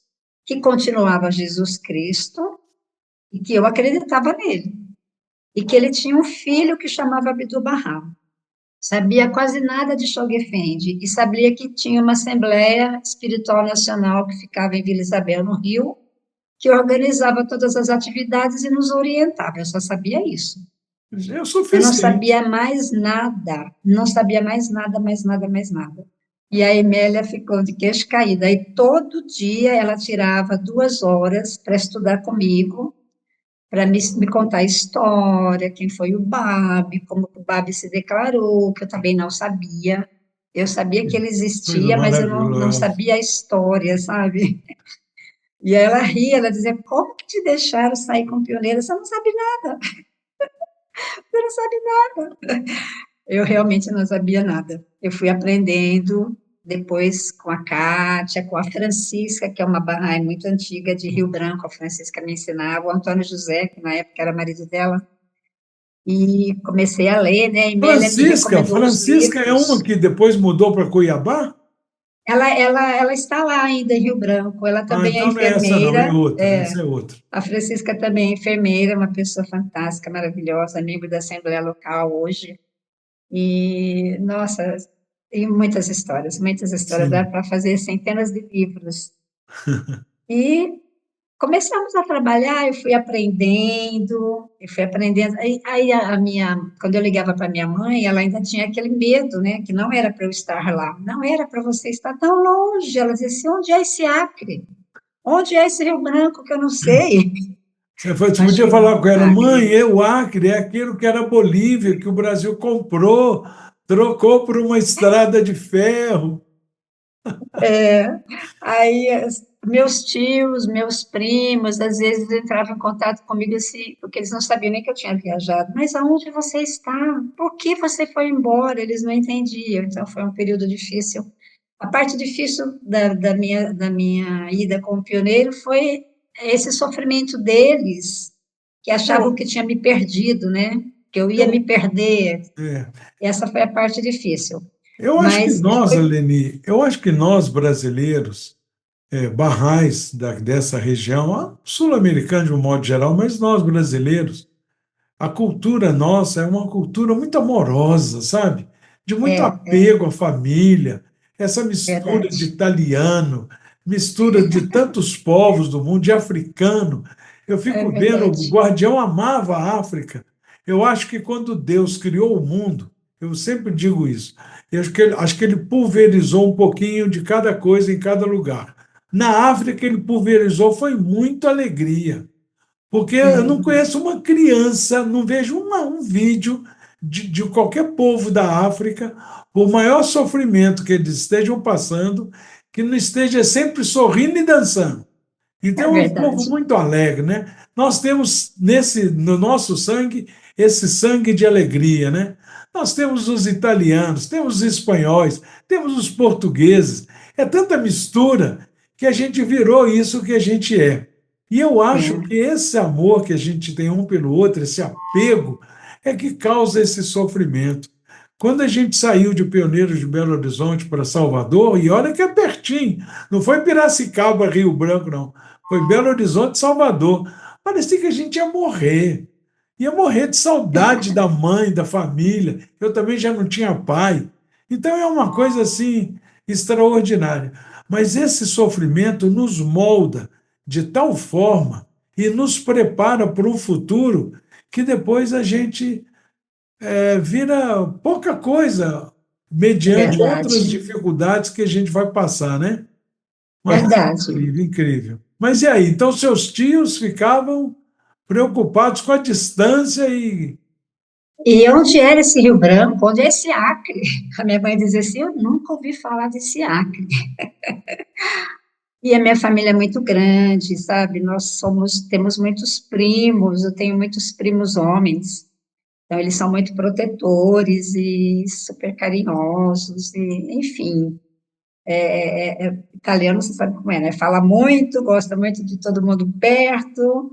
que continuava Jesus Cristo e que eu acreditava nele. E que ele tinha um filho que chamava Abdul-Bahá. Sabia quase nada de Shogefendi e sabia que tinha uma Assembleia Espiritual Nacional que ficava em Vila Isabel, no Rio, que organizava todas as atividades e nos orientava. Eu só sabia isso.
É o
Eu não
suficiente.
sabia mais nada, não sabia mais nada, mais nada, mais nada. E a Emélia ficou de queixo caído. Aí todo dia ela tirava 2 horas para estudar comigo, para me contar a história, quem foi o Babi, como o Babi se declarou, que eu também não sabia. Eu sabia que ele
Coisa
existia, mas eu não
maravilhosa.
sabia a história, sabe? E aí ela ria, ela dizia, como que te deixaram sair com pioneira? Você não sabe nada, você não sabe nada. Eu realmente não sabia nada. Eu fui aprendendo depois com a Kátia, com a Francisca, que é uma Bahá'í muito antiga de Rio Branco, a Francisca me ensinava, o Antônio José, que na época era marido dela, e comecei a ler, né? A Emélia me
Francisca,
recomendou os
Francisca é uma
livros.
que depois mudou para Cuiabá?
Ela está lá ainda em Rio Branco, ela
Ah,
também é
então não é essa não, é
enfermeira,
outra, essa é outra.
a Francisca também é enfermeira, uma pessoa fantástica, maravilhosa, membro da Assembleia Local hoje. E, nossa, tem muitas histórias, dá
Sim.
para fazer centenas de livros. E começamos a trabalhar, eu fui aprendendo. Aí quando eu ligava para minha mãe, ela ainda tinha aquele medo, né, que não era para eu estar lá, não era para você estar tão longe. Ela dizia assim, onde é esse Acre? Onde é esse Rio Branco que eu não sei?
Você
Mas
podia
foi
falar com ela, mãe,
Acre.
o Acre é aquilo que era Bolívia, que o Brasil comprou, trocou por uma estrada de ferro.
Aí, meus tios, meus primos, às vezes entravam em contato comigo assim, porque eles não sabiam nem que eu tinha viajado. Mas aonde você está? Por que você foi embora? Eles não entendiam. Então, foi um período difícil. A parte difícil da minha ida como pioneiro foi esse sofrimento deles, que achavam
Eu,
que tinha me perdido, né? Que eu ia me
eu,
perder.
é,
Essa foi a parte difícil.
eu acho que
Mas
nós,
foi,
Aleni, eu acho que nós brasileiros, barrais dessa região, sul-americana de um modo geral, mas nós brasileiros, a cultura nossa é uma cultura muito amorosa, sabe? De muito
é
apego à família, essa mistura de
verdade.
italiano, mistura de tantos povos do mundo, de africano. Eu
É
fico vendo, o
verdade.
Guardião amava a África. Eu acho que quando Deus criou o mundo, eu sempre digo isso, eu acho que ele pulverizou um pouquinho de cada coisa em cada lugar. Na África, ele pulverizou foi muita alegria. Porque eu não
É,
conheço uma criança, não vejo um vídeo de qualquer povo da África, por maior sofrimento que eles estejam passando, que não esteja sempre sorrindo e dançando.
é
Então, é um povo
verdade.
muito alegre, né? Nós temos no nosso sangue esse sangue de alegria, né? Nós temos os italianos, temos os espanhóis, temos os portugueses. é tanta mistura que a gente virou isso que a gente é. E eu acho que esse amor que a gente tem um pelo outro, esse apego, é que causa esse sofrimento. Quando a gente saiu de Pioneiros de Belo Horizonte para Salvador, e olha que é pertinho, não foi Piracicaba, Rio Branco, não. Foi Belo Horizonte, Salvador. Parecia que a gente ia morrer de saudade da mãe, da família. Eu também já não tinha pai. Então é uma coisa assim extraordinária. Mas esse sofrimento nos molda de tal forma e nos prepara para o futuro que depois a gente vira pouca coisa
É
mediante outras
verdade,
dificuldades que a gente vai passar, né? Mas
verdade.
incrível, incrível. Mas e aí? Então seus tios ficavam preocupados com a distância e
E onde era esse Rio Branco? Onde é esse Acre? A minha mãe dizia assim: eu nunca ouvi falar desse Acre. E a minha família é muito grande, sabe? Temos muitos primos, eu tenho muitos primos homens. Então, eles são muito protetores e super carinhosos, e, enfim. Italiano, você sabe como é, né? Fala muito, gosta muito de todo mundo perto,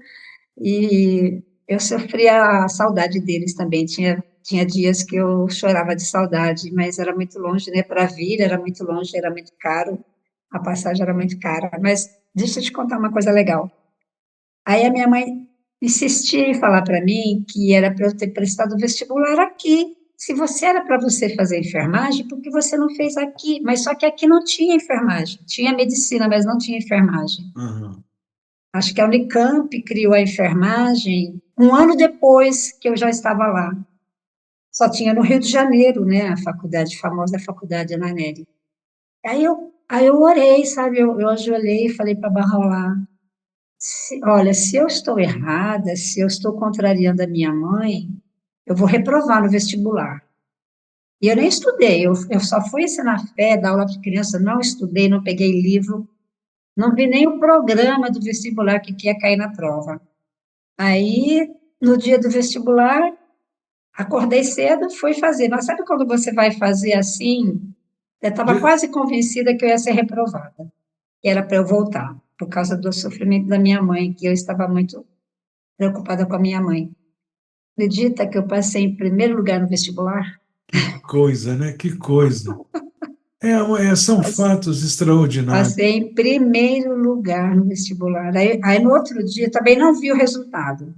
e eu sofria a saudade deles também. Tinha dias que eu chorava de saudade, mas era muito longe, né? Para vir era muito longe, era muito caro, a passagem era muito cara. Mas deixa eu te contar uma coisa legal. Aí a minha mãe insistia em falar para mim que era para eu ter prestado vestibular aqui. Se você era para você fazer enfermagem, por que você não fez aqui? Mas só que aqui não tinha enfermagem. Tinha medicina, mas não tinha enfermagem.
uhum.
Acho que a Unicamp criou a enfermagem um ano depois que eu já estava lá. Só tinha no Rio de Janeiro, né, a faculdade, a famosa faculdade Ana Nery. Aí eu orei, sabe, eu ajoelhei e falei para Barra, olha, se eu estou errada, se eu estou contrariando a minha mãe, eu vou reprovar no vestibular. E eu nem estudei, eu só fui ensinar fé, dar aula para criança, não estudei, não peguei livro, não vi nem o programa do vestibular que ia cair na prova. Aí, no dia do vestibular, acordei cedo, fui fazer. Mas sabe quando você vai fazer assim? Eu estava
De-
quase convencida que eu ia ser reprovada, que era para eu voltar, por causa do sofrimento da minha mãe, que eu estava muito preocupada com a minha mãe. Acredita que eu passei em primeiro lugar no vestibular?
Que coisa, né? Que coisa. São fatos extraordinários.
Passei em primeiro lugar no vestibular. Aí no outro dia, também não vi o resultado.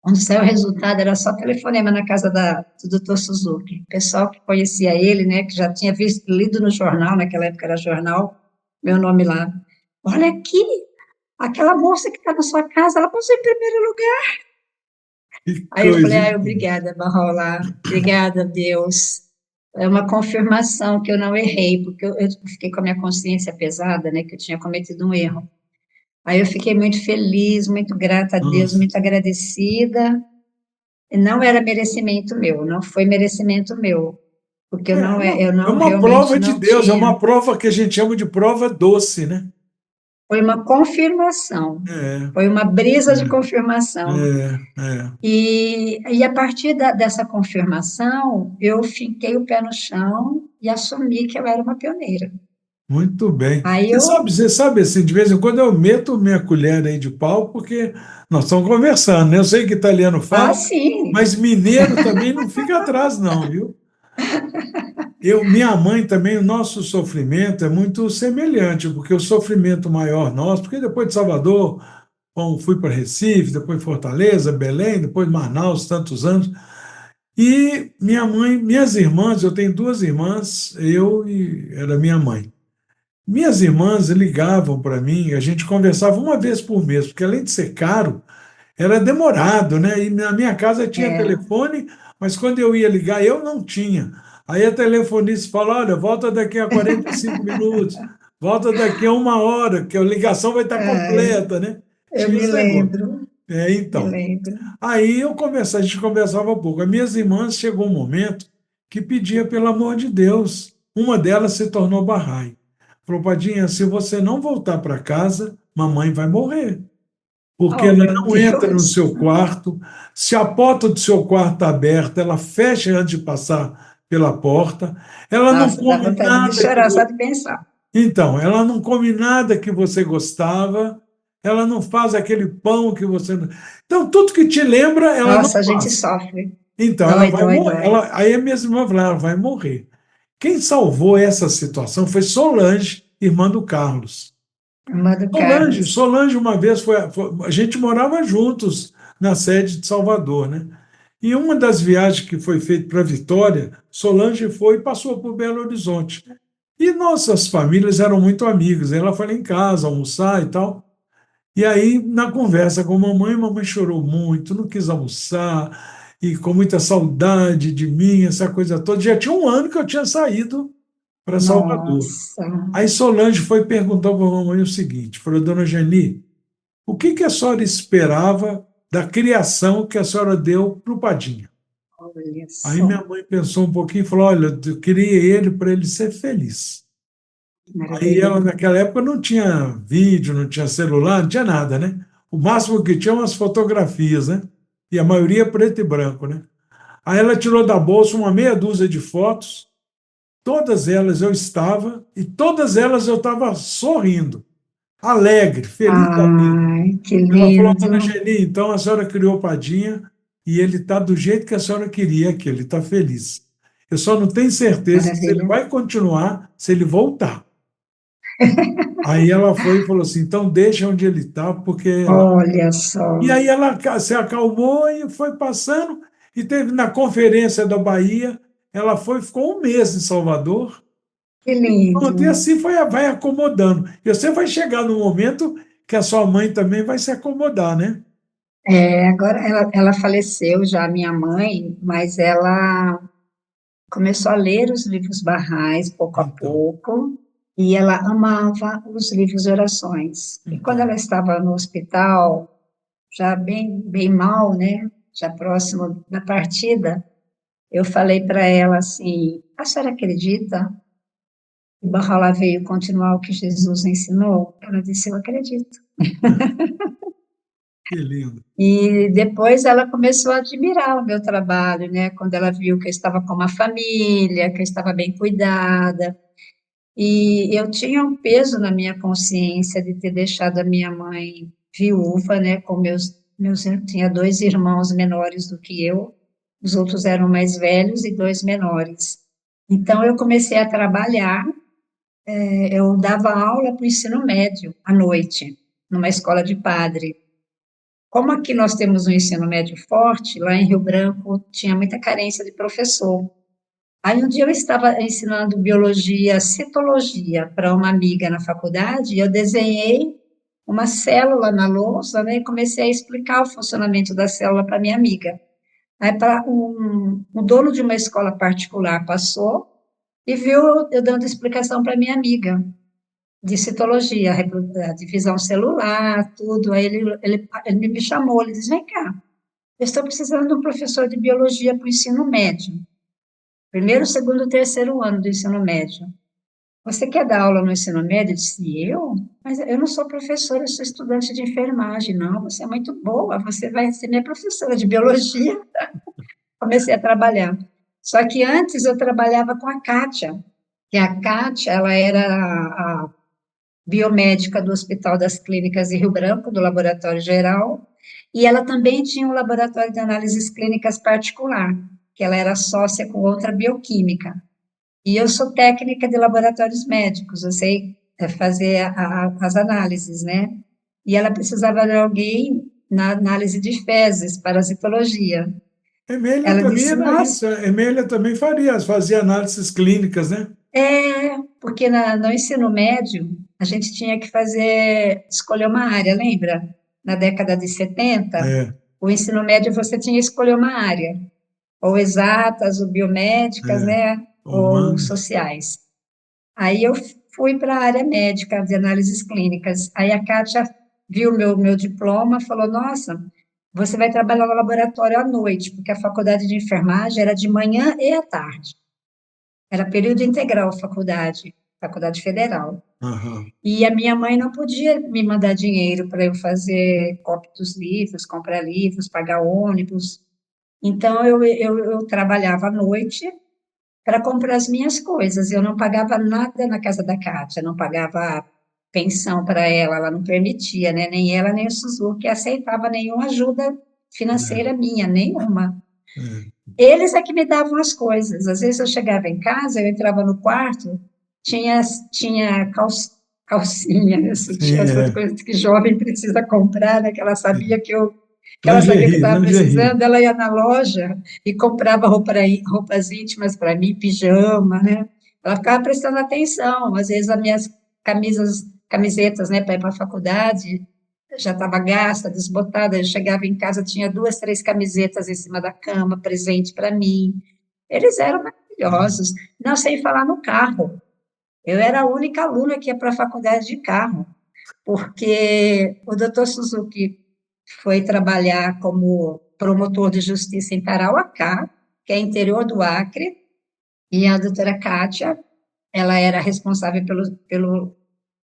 Quando saiu o resultado, era só telefonema na casa do doutor Suzuki. O pessoal que conhecia ele, né, que já tinha lido no jornal, naquela época era jornal, meu nome lá. Olha aqui, aquela moça que está na sua casa, ela passou em primeiro lugar.
Que
Aí eu falei,
coisa
ai,
incrível.
obrigada, Barrola, obrigada, Deus. É uma confirmação que eu não errei, porque eu fiquei com a minha consciência pesada, né, que eu tinha cometido um erro. Aí eu fiquei muito feliz, muito grata a Deus,
Nossa.
muito agradecida. Não era merecimento meu, não foi merecimento meu, porque eu
É
não
uma
realmente
prova de
não
Deus, é
tinha.
uma prova que a gente chama de prova doce, né?
Foi uma confirmação,
É,
foi uma brisa de confirmação.
é.
E a partir dessa confirmação, eu finquei o pé no chão e assumi que eu era uma pioneira.
Muito bem.
Aí eu,
Você sabe assim, de vez em quando eu meto minha colher aí de pau, porque nós estamos conversando, né? Eu sei que italiano fala,
sim,
mas mineiro também não fica atrás, não, viu? Minha mãe também, o nosso sofrimento é muito semelhante, porque o sofrimento maior nosso, porque depois de Salvador, bom, fui para Recife, depois Fortaleza, Belém, depois Manaus, tantos anos. E minha mãe, minhas irmãs, eu tenho duas irmãs, eu e era minha mãe. Minhas irmãs ligavam para mim, a gente conversava uma vez por mês, porque além de ser caro, era demorado, né? E na minha casa tinha
é,
telefone, mas quando eu ia ligar, eu não tinha. Aí a telefonista fala: olha, volta daqui a 45 minutos, volta daqui a uma hora, que a ligação vai estar
ai,
completa, né?
eu
Tinha
me
esse negócio.
lembro, me
Então.
lembro.
Aí a gente conversava pouco. As minhas irmãs chegou um momento que pedia pelo amor de Deus. Uma delas se tornou Bahá'í. Falou, Padinha, se você não voltar para casa, mamãe vai morrer. Porque
Oh,
ela
meu
não entra no
Deus.
seu quarto. Se a porta do seu quarto está aberta, ela fecha antes de passar pela porta. Ela não
Nossa, dá
come
vontade de
nada que
chorar só de pensar.
Então, ela não come nada que você gostava, ela não faz aquele pão que você. Então, tudo que te lembra, ela não
Nossa, a gente
faz.
sofre.
Então, ela
Dói,
vai
dói,
morrer.
dói.
Aí a minha irmã falou, ela vai morrer. Quem salvou essa situação foi Solange, irmã do Carlos.
Amado
Solange,
Carlos.
Solange uma vez a gente morava juntos na sede de Salvador, né? E uma das viagens que foi feita para Vitória, Solange foi e passou por Belo Horizonte. E nossas famílias eram muito amigas. Ela foi lá em casa almoçar e tal. E aí, na conversa com a mamãe chorou muito, não quis almoçar, e com muita saudade de mim, essa coisa toda. Já tinha um ano que eu tinha saído para Salvador.
Nossa,
Aí Solange foi perguntar para a mamãe o seguinte: falou, dona Geni, o que que a senhora esperava da criação que a senhora deu para o Padinha?
olha
Aí
só,
minha mãe pensou um pouquinho e falou: olha, eu criei ele para ele ser feliz.
que
Aí
maravilha.
ela, naquela época, não tinha vídeo, não tinha celular, não tinha nada, né? O máximo que tinha umas fotografias, né? E a maioria preto e branco, né? Aí ela tirou da bolsa uma meia dúzia de fotos, todas elas eu estava, e todas elas eu estava sorrindo, alegre, feliz da vida.
Ai, que
Ela falou,
lindo.
dona Geni, então a senhora criou o Padinha e ele está do jeito que a senhora queria que ele está feliz. Eu só não tenho certeza se ele
Maravilha.
vai continuar, se ele voltar. Aí ela foi e falou assim, então deixa onde ele está, porque ela...
Olha só,
E aí ela se acalmou e foi passando, e teve na conferência da Bahia, ela foi, ficou um mês em Salvador,
que
pronto, e
lindo.
assim foi, vai acomodando. E você vai chegar no momento que a sua mãe também vai se acomodar, né?
É, agora ela faleceu já, minha mãe, mas ela começou a ler os livros Barrais pouco a
Então,
pouco, e ela amava os livros de orações. E quando
então.
ela estava no hospital, já bem, bem mal, né? Já próximo da partida, eu falei para ela assim: a senhora acredita que Bahá'u'lláh veio continuar o que Jesus ensinou? Ela disse: eu acredito.
Que lindo.
E depois ela começou a admirar o meu trabalho, né? Quando ela viu que eu estava com uma família, que eu estava bem cuidada. E eu tinha um peso na minha consciência de ter deixado a minha mãe viúva, né? Com eu tinha dois irmãos menores do que eu, os outros eram mais velhos e dois menores. Então eu comecei a trabalhar, eu dava aula para o ensino médio à noite, numa escola de padre. Como aqui nós temos um ensino médio forte, lá em Rio Branco tinha muita carência de professor. Aí um dia eu estava ensinando biologia, citologia para uma amiga na faculdade, e eu desenhei uma célula na lousa, né, e comecei a explicar o funcionamento da célula para minha amiga. Aí para um dono de uma escola particular passou e viu eu dando explicação para minha amiga de citologia, a divisão celular, tudo. Aí ele me chamou, ele disse: vem cá, eu estou precisando de um professor de biologia para o ensino médio. Primeiro, segundo, terceiro ano do ensino médio. Você quer dar aula no ensino médio? Eu disse, eu? Mas eu não sou professora, eu sou estudante de enfermagem. Não, você é muito boa, você vai ser minha professora de biologia. Comecei a trabalhar. Só que antes eu trabalhava com a Kátia, que a Kátia, ela era a biomédica do Hospital das Clínicas de Rio Branco, do Laboratório Geral, e ela também tinha um laboratório de análises clínicas particular, que ela era sócia com outra bioquímica. E eu sou técnica de laboratórios médicos, eu sei fazer as análises, né? E ela precisava de alguém na análise de fezes, parasitologia.
Emília
Ela
também
disse,
era
nossa,
isso. Emília também fazia análises clínicas, né?
porque no ensino médio a gente tinha que escolher uma área, lembra? Na década de 70,
É,
o ensino médio você tinha que escolher uma área, ou exatas, ou biomédicas,
é.
né? Ou
Humanos.
sociais. Aí eu fui para a área médica de análises clínicas. Aí a Kátia viu meu diploma, falou: Nossa, você vai trabalhar no laboratório à noite, porque a faculdade de enfermagem era de manhã e à tarde. Era período integral a faculdade federal.
Aham.
E a minha mãe não podia me mandar dinheiro para eu fazer cópia dos livros, comprar livros, pagar ônibus. Então eu trabalhava à noite para comprar as minhas coisas. Eu não pagava nada na casa da Kátia, não pagava pensão para ela não permitia, né? Nem ela, nem o Suzuki aceitava nenhuma ajuda financeira minha, nenhuma.
É.
Eles é que me davam as coisas. Às vezes eu chegava em casa, eu entrava no quarto, tinha calcinha,
Sim,
sutiã, essas coisas que jovem precisa comprar, né? Que ela sabia que ela sabia que eu
lingerie,
estava
lingerie.
precisando, ela ia na loja e comprava roupas íntimas para mim, pijama, né? Ela ficava prestando atenção. Às vezes as minhas camisetas, né, para ir para a faculdade, já estava gasta, desbotada. Eu chegava em casa, tinha 2, 3 camisetas em cima da cama, presente para mim. Eles eram maravilhosos. Não sei falar no carro. Eu era a única aluna que ia para a faculdade de carro, porque o doutor Suzuki foi trabalhar como promotor de justiça em Tarauacá, que é interior do Acre, e a doutora Kátia, ela era responsável pelo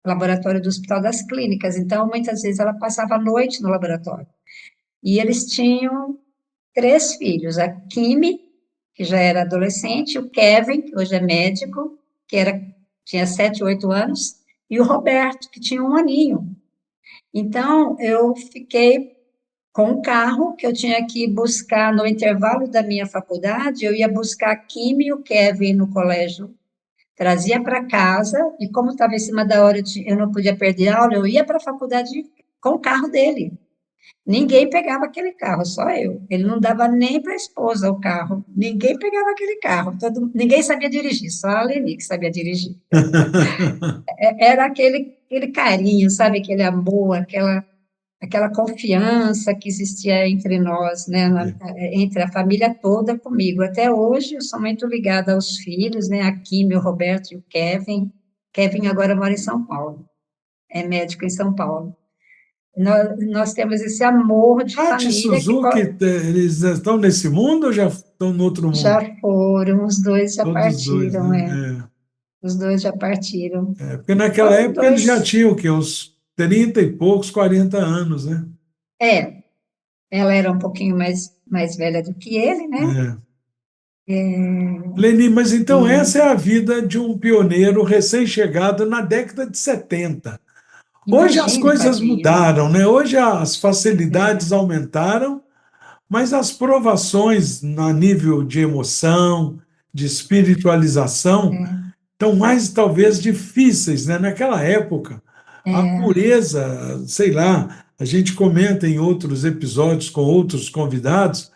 laboratório do Hospital das Clínicas, então muitas vezes ela passava a noite no laboratório. E eles tinham 3 filhos, a Kimi, que já era adolescente, o Kevin, que hoje é médico, tinha 7, 8 anos, e o Roberto, que tinha 1 aninho. Então, eu fiquei com um carro que eu tinha que buscar no intervalo da minha faculdade, eu ia buscar a Kimi e o Kevin no colégio, trazia para casa, e como estava em cima da hora, eu não podia perder aula, eu ia para a faculdade com o carro dele. Ninguém pegava aquele carro, só eu. Ele não dava nem para a esposa o carro. Ninguém pegava aquele carro. Ninguém sabia dirigir, só a Leni que sabia dirigir. Era aquele carinho, sabe? Aquele amor, aquela confiança que existia entre nós, né? Entre a família toda comigo. Até hoje eu sou muito ligada aos filhos, né? A Kim, o Roberto e o Kevin. Kevin agora mora em São Paulo. É médico em São Paulo. Nós temos esse amor de
Tati e
família que
Suzuki, eles estão nesse mundo ou já estão no outro mundo?
já foram, os dois já
Todos dois,
partiram,
né?
os dois já partiram.
Porque naquela
Foram
época eles já
dois,
tinham o quê? Uns 30 e poucos, 40 anos, né?
é, ela era um pouquinho mais velha do que ele, né?
É. Leni, mas então essa é
E
a vida de um pioneiro recém-chegado na década de 70. Hoje as
imagine,
coisas
Fadinha,
mudaram, né? Hoje as facilidades aumentaram, mas as provações a nível de emoção, de espiritualização, estão mais talvez difíceis, né? Naquela época, a pureza, sei lá, a gente comenta em outros episódios com outros convidados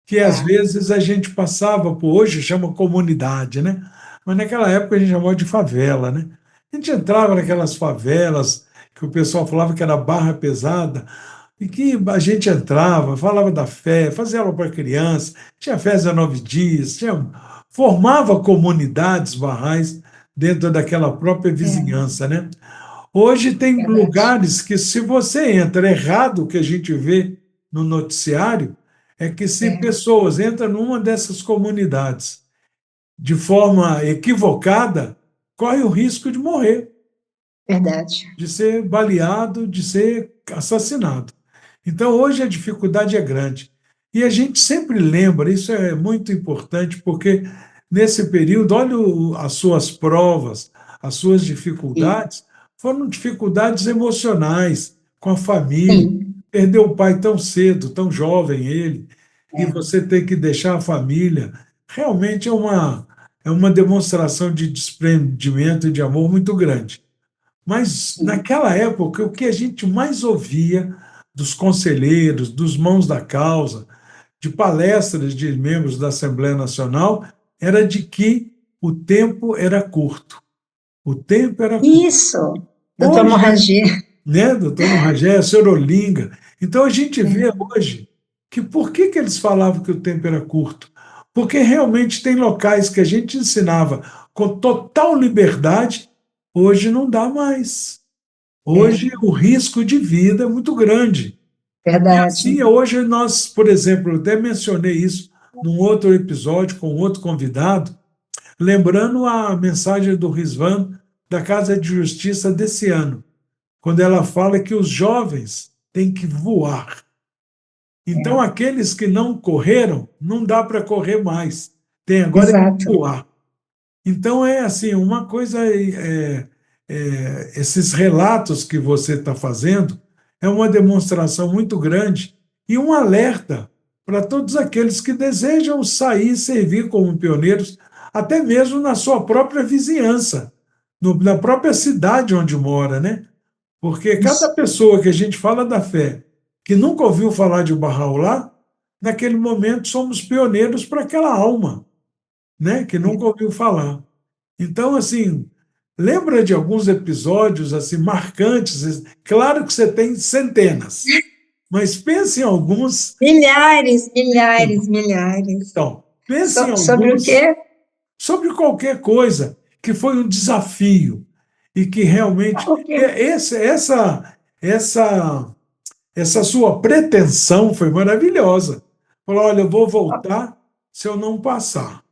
que às
tá,
vezes a gente passava por, hoje chama comunidade, né? Mas naquela época a gente chamava de favela, né? A gente entrava naquelas favelas que o pessoal falava que era barra pesada, e que a gente entrava, falava da fé, fazia aula para criança, tinha festa 9 dias, formava comunidades barrais dentro daquela própria
é
vizinhança, né? Hoje tem
verdade,
lugares que, se você entra errado, o que a gente vê no noticiário, é que se
é
pessoas entram numa dessas comunidades de forma equivocada, corre o risco de morrer,
verdade.
de ser baleado, de ser assassinado. Então, hoje a dificuldade é grande. E a gente sempre lembra, isso é muito importante, porque nesse período, olha as suas provas, as suas
Sim,
dificuldades, foram dificuldades emocionais, com a família.
sim,
Perdeu o pai tão cedo, tão jovem ele, e
é,
você tem que deixar a família. Realmente é uma demonstração de desprendimento e de amor muito grande. Mas,
sim,
naquela época, o que a gente mais ouvia dos conselheiros, dos mãos da causa, de palestras de membros da Assembleia Nacional, era de que o tempo era curto. O tempo era curto.
isso, doutor
Hoje,
Moragia,
né, doutor Morragé, senhor Olinga, então a gente vê hoje que por que eles falavam que o tempo era curto? Porque realmente tem locais que a gente ensinava com total liberdade, hoje não dá mais. Hoje
é
o risco de vida é muito grande. E
verdade,
assim, hoje nós, por exemplo, eu até mencionei isso num outro episódio com outro convidado, lembrando a mensagem do Rizvan da Casa de Justiça desse ano, quando ela fala que os jovens têm que voar. Então,
é,
aqueles que não correram, não dá para correr mais. Tem agora que
exato,
voar. Então, é assim, uma coisa, esses relatos que você está fazendo é uma demonstração muito grande e um alerta para todos aqueles que desejam sair e servir como pioneiros, até mesmo na sua própria vizinhança, na própria cidade onde mora, né? Porque cada
Isso.
pessoa que a gente fala da fé, que nunca ouviu falar de Bahá'u'lláh, naquele momento somos pioneiros para aquela alma, né? Que nunca ouviu falar. Então, assim, lembra de alguns episódios assim marcantes? Claro que você tem centenas, mas pense em alguns.
Milhares, milhares,
Então,
milhares.
pense em
Sobre o
alguns
quê?
sobre qualquer coisa que foi um desafio e que realmente
O quê?
essa essa sua pretensão foi maravilhosa. Falou, olha, eu vou voltar se eu não passar.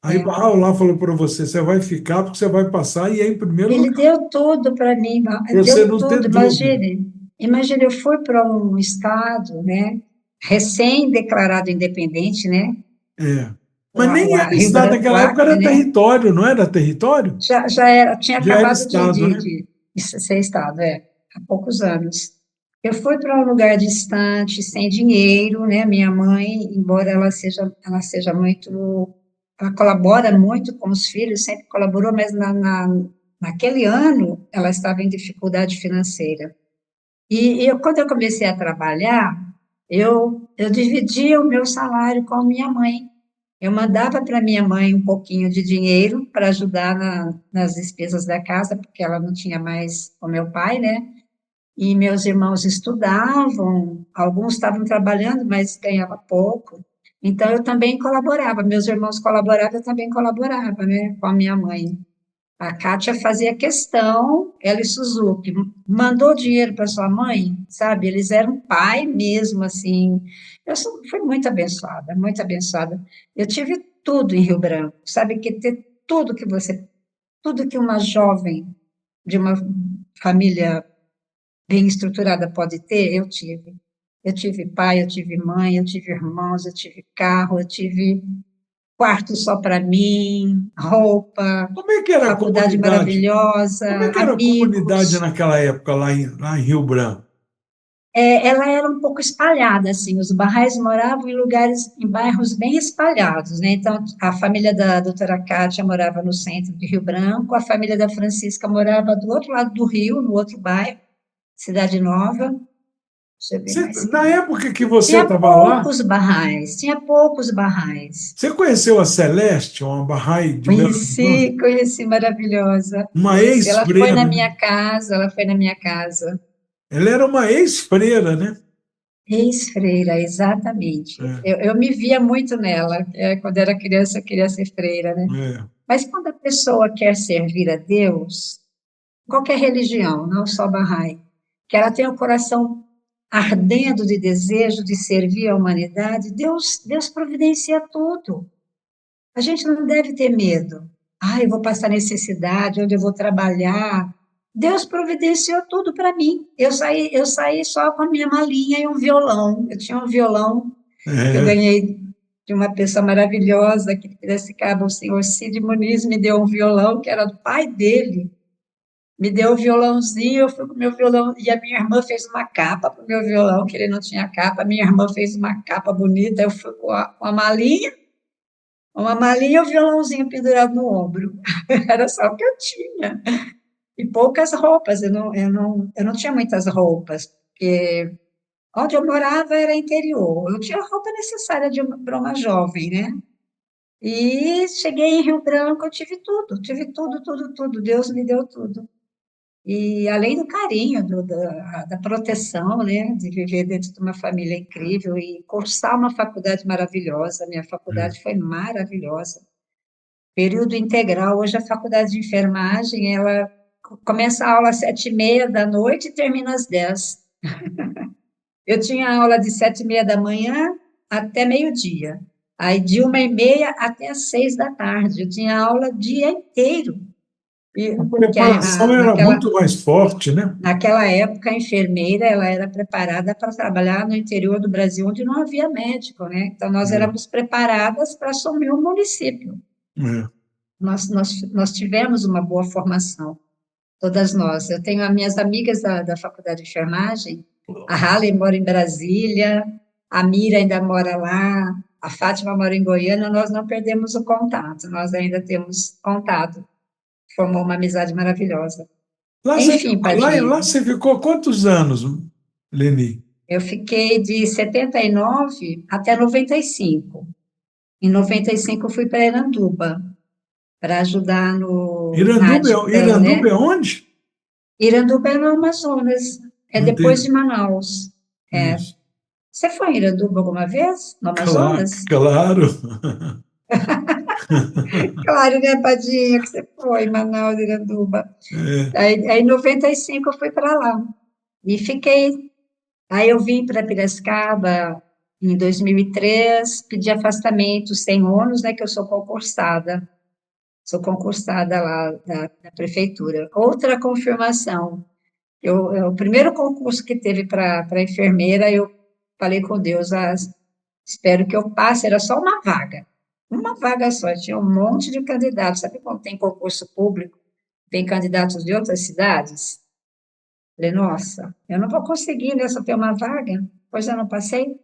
Aí
É.
Bahá'u'lláh falou para você, você vai ficar porque você vai passar e é em primeiro
Ele
lugar.
deu tudo para mim,
Você
deu
não ter
tudo.
dúvida.
Imagine, eu fui para um estado, né, recém-declarado independente, né,
É. Mas nem era
Rio
Estado
Branco, o
naquela época,
Acre,
era
né,
território, não era território?
já era, tinha
Já era
acabado
Estado, né?
de ser estado, há poucos anos. Eu fui para um lugar distante, sem dinheiro, né, minha mãe, embora ela seja muito, ela colabora muito com os filhos, sempre colaborou, mas naquele ano ela estava em dificuldade financeira. Quando eu comecei a trabalhar, eu dividia o meu salário com a minha mãe. Eu mandava para minha mãe um pouquinho de dinheiro para ajudar nas despesas da casa, porque ela não tinha mais o meu pai, né? E meus irmãos estudavam, alguns estavam trabalhando, mas ganhava pouco. Então eu também colaborava. Meus irmãos colaboravam, eu também colaborava, né, com a minha mãe. A Kátia fazia questão, ela e Suzuki, mandou dinheiro para sua mãe, sabe? Eles eram pai mesmo, assim. Fui muito abençoada, muito abençoada. Eu tive tudo em Rio Branco, sabe? Que ter tudo que uma jovem de uma família bem estruturada pode ter, eu tive. Eu tive pai, eu tive mãe, eu tive irmãos, eu tive carro, eu tive quarto só para mim, roupa,
Como é que era a
faculdade
comunidade?
maravilhosa,
Como é que era a comunidade
amigos.
naquela época lá em Rio Branco?
Ela era um pouco espalhada, assim, os barrais moravam em lugares, em bairros bem espalhados, né? Então, a família da doutora Cátia morava no centro de Rio Branco, a família da Francisca morava do outro lado do Rio, no outro bairro, Cidade Nova, deixa eu ver mais
Na
quem.
época que você
Tinha
estava lá,
poucos barrais, tinha poucos barrais.
você conheceu a Celeste, uma Bahá'í de Belo Horizonte?
Conheci, maravilhosa,
Uma
conheci. Ela foi na
ex-freira, né?
minha casa, ela foi na minha casa.
Ela era uma ex-freira, né?
Ex-freira, exatamente.
É,
Eu me via muito nela. Quando era criança, eu queria ser freira, né?
é.
Mas quando a pessoa quer servir a Deus, qualquer religião, não só Bahá'í, que ela tem o coração ardendo de desejo de servir a humanidade, Deus providencia tudo. A gente não deve ter medo. Ah, eu vou passar necessidade, onde eu vou trabalhar. Deus providenciou tudo para mim. Eu saí só com a minha malinha e um violão. Eu tinha um violão que eu
É.
ganhei de uma pessoa maravilhosa que de Piracicaba, o senhor Cid Muniz, me deu um violão que era do pai dele. Me deu o violãozinho, eu fui com o meu violão, e a minha irmã fez uma capa para o meu violão, que ele não tinha capa. A minha irmã fez uma capa bonita, eu fui com a malinha, e o violãozinho pendurado no ombro. Era só o que eu tinha. E poucas roupas, eu não tinha muitas roupas, porque onde eu morava era interior. Eu tinha a roupa necessária para uma jovem, né? E cheguei em Rio Branco, eu tive tudo, tudo, tudo. Deus me deu tudo. E além do carinho, da proteção, né? De viver dentro de uma família incrível e cursar uma faculdade maravilhosa. Minha
É.
faculdade foi maravilhosa. Período integral. Hoje a faculdade de enfermagem, ela começa a aula às 7h30 da noite e termina às 10. Eu tinha aula de 7h30 da manhã até meio-dia. Aí de 1h30 até às 6 da tarde. Eu tinha aula o dia inteiro.
A
Porque
preparação era muito mais forte, né?
naquela época a enfermeira ela era preparada para trabalhar no interior do Brasil, onde não havia médico, né? Então nós
É,
éramos preparadas para assumir o município.
é.
nós tivemos uma boa formação, todas nós. Eu tenho as minhas amigas da faculdade de enfermagem, a Halle mora em Brasília, a Mira ainda mora lá, a Fátima mora em Goiânia, nós não perdemos o contato, nós ainda temos contato. Formou uma amizade maravilhosa. Enfim,
Lá
Padilha,
você ficou quantos anos, Leni?
eu fiquei de 79 até 95. Em 95 eu fui para Iranduba, para ajudar na ADICAM,
Iranduba é
né?
onde?
Iranduba é no Amazonas, é
Não
depois
entendi.
de Manaus. É.
Isso.
Você foi em Iranduba alguma vez, no
Claro,
Amazonas?
claro.
Claro, né, Padinha, que você foi em Manaus, Iranduba.
É,
Aí em 95 eu fui para lá e fiquei. Aí eu vim para Piracicaba em 2003, pedi afastamento sem ônus, né, que eu sou concursada lá da prefeitura. Outra confirmação, o primeiro concurso que teve para enfermeira, eu falei com Deus, espero que eu passe, era só uma vaga só, tinha um monte de candidatos, sabe quando tem concurso público, tem candidatos de outras cidades? Falei, nossa, eu não vou conseguir nessa ter uma vaga, pois eu não passei.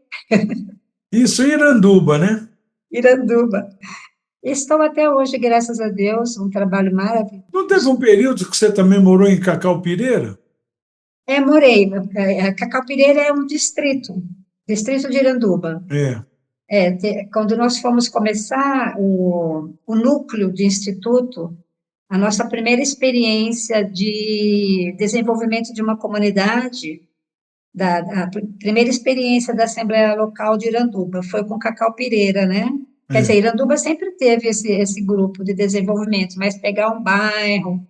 isso em Iranduba, né?
Iranduba. Estou até hoje, graças a Deus, um trabalho
Não teve um
maravilhoso.
período que você também morou em Cacau Pireira?
Morei. Cacaupireira é um distrito de Iranduba.
É,
Quando nós fomos começar o núcleo de instituto, a nossa primeira experiência de desenvolvimento de uma comunidade, a primeira experiência da Assembleia Local de Iranduba foi com Cacau Pireira, né? Quer dizer,
é.
Iranduba sempre teve esse grupo de desenvolvimento, mas pegar um bairro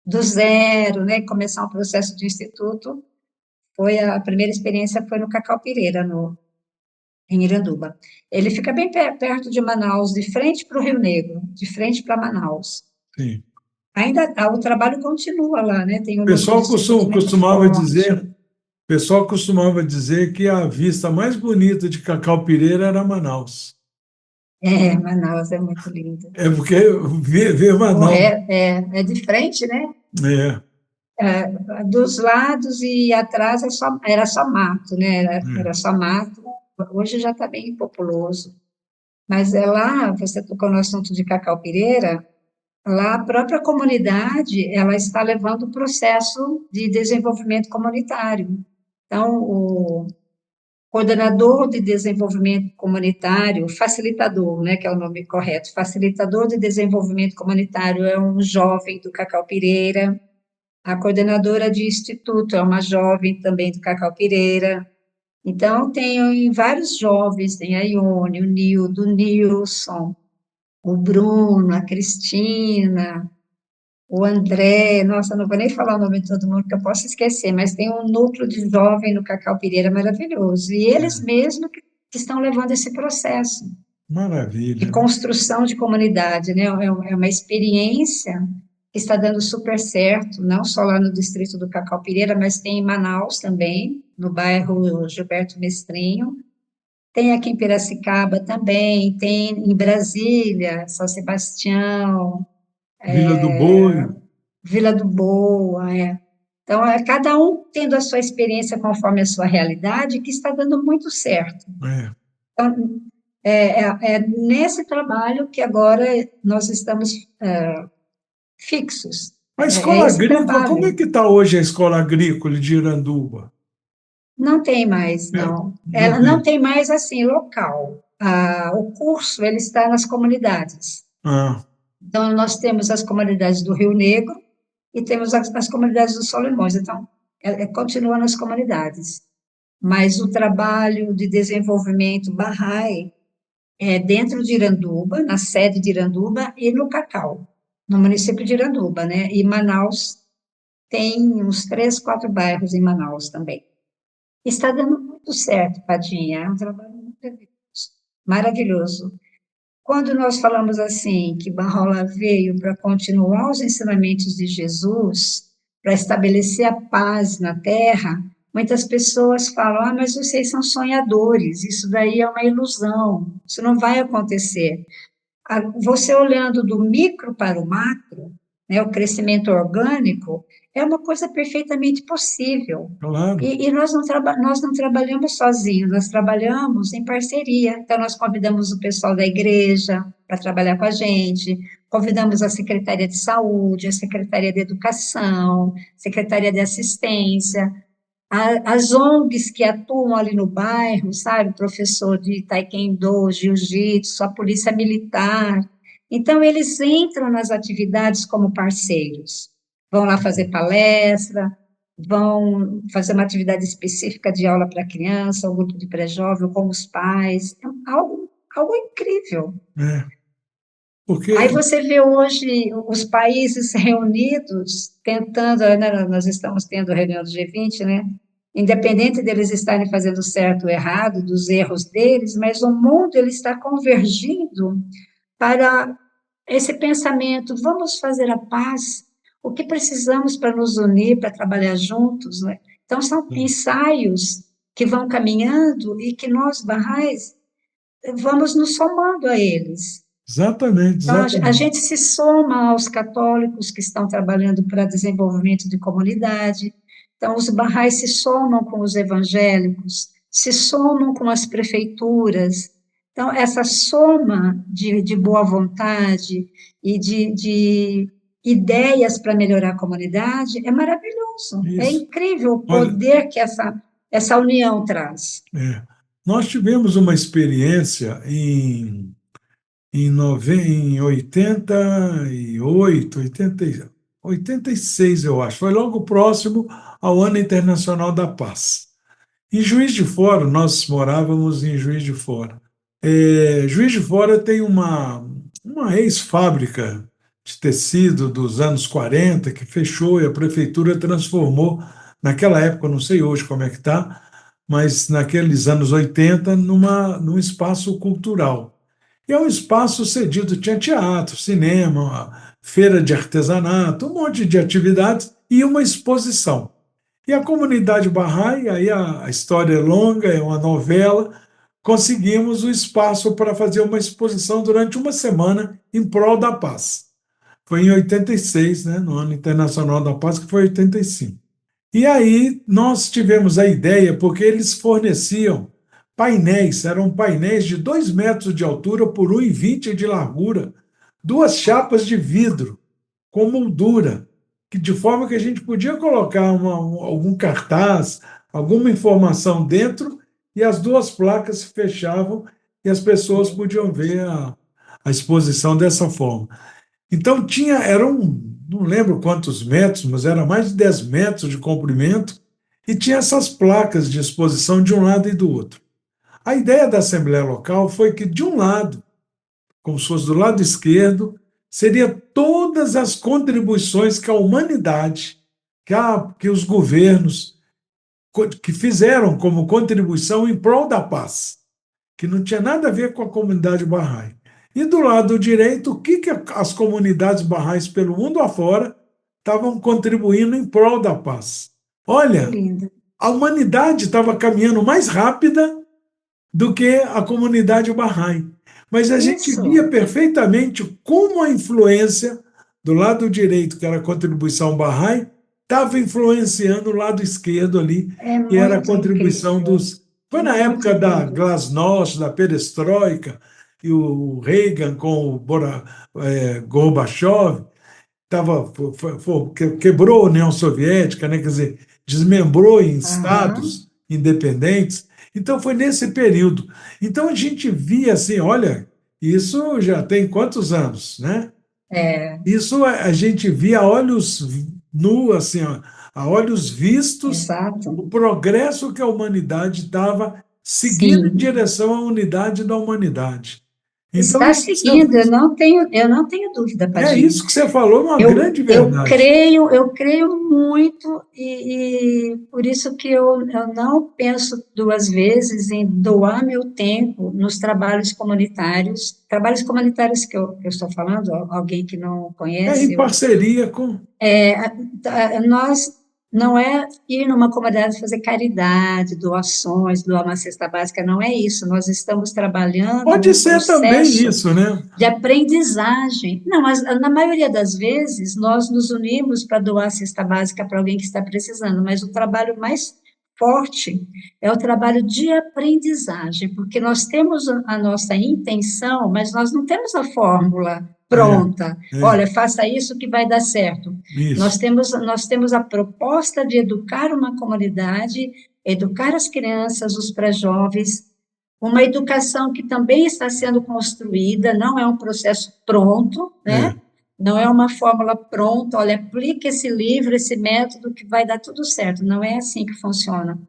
do zero, né, começar um processo de instituto, a primeira experiência foi no Cacau Pireira, em Iranduba. Ele fica bem perto de Manaus, de frente para o Rio Negro, de frente para Manaus.
Sim.
Ainda o trabalho continua lá, né? Tem
O
um núcleo de
pessoal
instituto muito
costumava
forte.
dizer, o pessoal costumava dizer que a vista mais bonita de Cacau Pireira era Manaus.
Manaus é muito lindo.
É porque vê Manaus.
É de frente, né?
É,
Dos lados e atrás era só mato, né? Era
é.
só mato. Hoje já está bem populoso. Mas é lá, você tocou no assunto de Cacau Pireira, lá a própria comunidade, ela está levando o processo de desenvolvimento comunitário. Então, o coordenador de desenvolvimento comunitário, facilitador, né, que é o nome correto, facilitador de desenvolvimento comunitário é um jovem do Cacau Pireira, a coordenadora de instituto é uma jovem também do Cacau Pireira. Então, tem vários jovens, tem a Ione, o Nildo, o Nilson, o Bruno, a Cristina, o André, nossa, não vou nem falar o nome de todo mundo que eu posso esquecer, mas tem um núcleo de jovem no Cacau Pireira maravilhoso, e eles mesmos que estão levando esse processo de
Maravilha.
construção de comunidade, né? É uma experiência que está dando super certo, não só lá no distrito do Cacau Pireira, mas tem em Manaus também, no bairro Gilberto Mestrinho, tem aqui em Piracicaba também, tem em Brasília, São Sebastião,
Vila do Boi.
Vila do Boa, Então, cada um tendo a sua experiência conforme a sua realidade, que está dando muito certo.
É.
Então, é nesse trabalho que agora nós estamos fixos.
A
É
escola
esse
agrícola, como é
trabalho.
que está hoje a escola agrícola de Iranduba?
Não tem mais,
É,
não.
não
Ela não
tem.
tem mais, assim, local. O curso, ele está nas comunidades.
Ah,
Então, nós temos as comunidades do Rio Negro e temos as comunidades dos Solimões. Então, continua nas comunidades. Mas o trabalho de desenvolvimento Bahá'í é dentro de Iranduba, na sede de Iranduba e no Cacau, no município de Iranduba, né? E Manaus tem uns 3, 4 bairros em Manaus também. Está dando muito certo, Padinha, é um trabalho muito maravilhoso. Quando nós falamos assim, que Barrola veio para continuar os ensinamentos de Jesus, para estabelecer a paz na terra, muitas pessoas falam: mas vocês são sonhadores, isso daí é uma ilusão, isso não vai acontecer. Você olhando do micro para o macro, né, o crescimento orgânico, é uma coisa perfeitamente possível.
Claro.
E nós não trabalhamos sozinhos, nós trabalhamos em parceria. Então, nós convidamos o pessoal da igreja para trabalhar com a gente, convidamos a Secretaria de Saúde, a Secretaria de Educação, Secretaria de Assistência, as ONGs que atuam ali no bairro, sabe? Professor de taekwondo, jiu-jitsu, a polícia militar. Então, eles entram nas atividades como parceiros. Vão lá fazer palestra, vão fazer uma atividade específica de aula para criança, um grupo de pré-jovem, com os pais. É algo incrível.
É,
Aí
porque
você vê hoje os países reunidos tentando, né, nós estamos tendo reunião do G20, né? Independente deles estarem fazendo certo ou errado, dos erros deles, mas o mundo ele está convergindo para esse pensamento, vamos fazer a paz, o que precisamos para nos unir, para trabalhar juntos, né? Então, são ensaios que vão caminhando e que nós, Barrais, vamos nos somando a eles.
exatamente,
Então, a
exatamente.
gente se soma aos católicos que estão trabalhando para desenvolvimento de comunidade. Então, os barrais se somam com os evangélicos, se somam com as prefeituras. Então, essa soma de boa vontade e de ideias para melhorar a comunidade é maravilhoso. É
Isso.
incrível o
Olha,
poder que essa união traz.
nós tivemos uma experiência em 88, 86, eu acho. Foi logo próximo ao Ano Internacional da Paz. Em Juiz de Fora, nós morávamos em Juiz de Fora. Juiz de Fora tem uma ex-fábrica de tecido dos anos 40 que fechou e a prefeitura transformou, naquela época, não sei hoje como é que está, mas naqueles anos 80, num espaço cultural. E é um espaço cedido, tinha teatro, cinema, feira de artesanato, um monte de atividades e uma exposição. E a comunidade Bahá'í, aí a história é longa, é uma novela, conseguimos o espaço para fazer uma exposição durante uma semana em prol da paz. Foi em 86, né, no Ano Internacional da Paz, que foi 85. E aí nós tivemos a ideia, porque eles forneciam painéis, eram painéis de 2 metros de altura por 1,20 de largura, duas chapas de vidro com moldura, que de forma que a gente podia colocar algum cartaz, alguma informação dentro, e as duas placas se fechavam e as pessoas podiam ver a exposição dessa forma. Então não lembro quantos metros, mas era mais de 10 metros de comprimento, e tinha essas placas de exposição de um lado e do outro. A ideia da Assembleia Local foi que, de um lado, como se fosse do lado esquerdo, seria todas as contribuições que a humanidade, que os governos, que fizeram como contribuição em prol da paz, que não tinha nada a ver com a comunidade Bahá'í. E do lado direito, o que as comunidades Bahá'ís pelo mundo afora estavam contribuindo em prol da paz.
Que
Olha,
lindo.
a humanidade estava caminhando mais rápida do que a comunidade Bahá'í. Mas a gente via
Isso
perfeitamente como a influência do lado direito, que era a contribuição Bahá'í, estava influenciando o lado esquerdo ali,
é
que era a
muito
contribuição
incrível.
dos. Foi na
Muito
época da
incrível.
Glasnost, da Perestroika, e o Reagan com o Gorbachev, quebrou a União Soviética, né? Quer dizer, desmembrou em
Aham.
estados independentes. Então, foi nesse período. Então, a gente via assim, olha, isso já tem quantos anos, né?
É,
Isso a gente via a olhos nus, assim, ó, a olhos vistos,
exato.
o progresso que a humanidade estava seguindo em
Sim.
direção à unidade da humanidade. Então,
Está
isso que você,
seguindo, eu não tenho dúvida,
é
Padilha.
isso que você falou, é uma
Eu,
grande
eu
verdade.
creio, eu creio muito e por isso que eu não penso duas vezes em doar meu tempo nos trabalhos comunitários que eu estou falando, alguém que não
É em
conhece,
parceria com.
nós não é ir numa comunidade fazer caridade, doações, doar uma cesta básica, não é isso. Nós estamos trabalhando
Pode
num
ser também
processo
isso, né?
de aprendizagem. Não, mas na maioria das vezes nós nos unimos para doar a cesta básica para alguém que está precisando, mas o trabalho mais forte é o trabalho de aprendizagem, porque nós temos a nossa intenção, mas nós não temos a fórmula
É,
pronta.
é,
Olha, faça isso que vai dar certo.
isso,
Nós temos a proposta de educar uma comunidade, educar as crianças, os pré-jovens, uma educação que também está sendo construída, não é um processo pronto,
é,
né? Não é uma fórmula pronta, olha, aplique esse livro, esse método que vai dar tudo certo. Não é assim que funciona.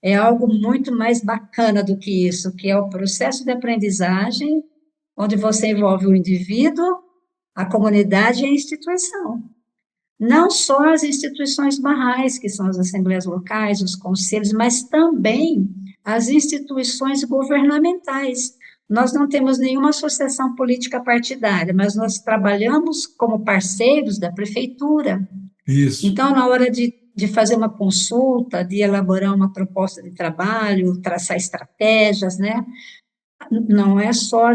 É algo muito mais bacana do que isso, que é o processo de aprendizagem, onde você envolve o indivíduo, a comunidade e a instituição. Não só as instituições barrais, que são as assembleias locais, os conselhos, mas também as instituições governamentais. Nós não temos nenhuma associação política partidária, mas nós trabalhamos como parceiros da prefeitura.
isso.
Então, na hora de fazer uma consulta, de elaborar uma proposta de trabalho, traçar estratégias, né? Não é só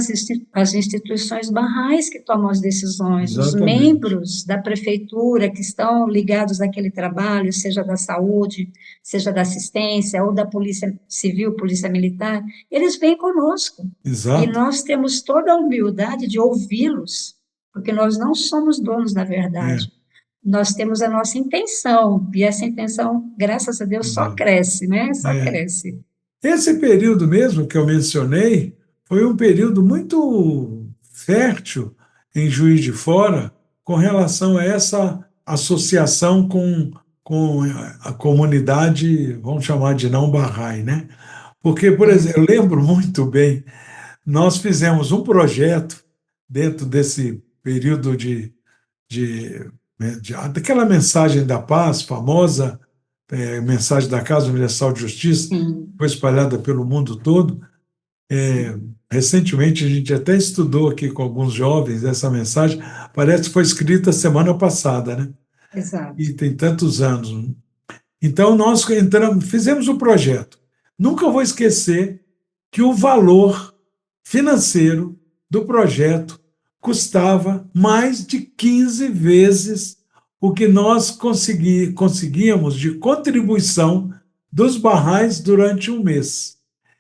as instituições barrais que tomam as decisões, os
Exatamente.
membros da prefeitura que estão ligados àquele trabalho, seja da saúde, seja da assistência, ou da polícia civil, polícia militar, eles vêm conosco. E
Exato.
nós temos toda a humildade de ouvi-los, porque nós não somos donos da
É,
verdade. Nós temos a nossa intenção, e essa intenção, graças a Deus, só
exato.
cresce, né? Só
É.
cresce.
Esse período mesmo que eu mencionei foi um período muito fértil em Juiz de Fora com relação a essa associação com a comunidade, vamos chamar de não Bahá'í, né? Porque, por exemplo, eu lembro muito bem, nós fizemos um projeto dentro desse período de, daquela mensagem da paz, famosa mensagem da Casa Universal de Justiça,
Sim,
foi espalhada pelo mundo todo. Recentemente, a gente até estudou aqui com alguns jovens essa mensagem, parece que foi escrita semana passada, né?
exato.
E tem tantos anos. Né? Então, nós entramos, fizemos o projeto. Nunca vou esquecer que o valor financeiro do projeto custava mais de 15 vezes o que nós conseguíamos de contribuição dos barrais durante um mês.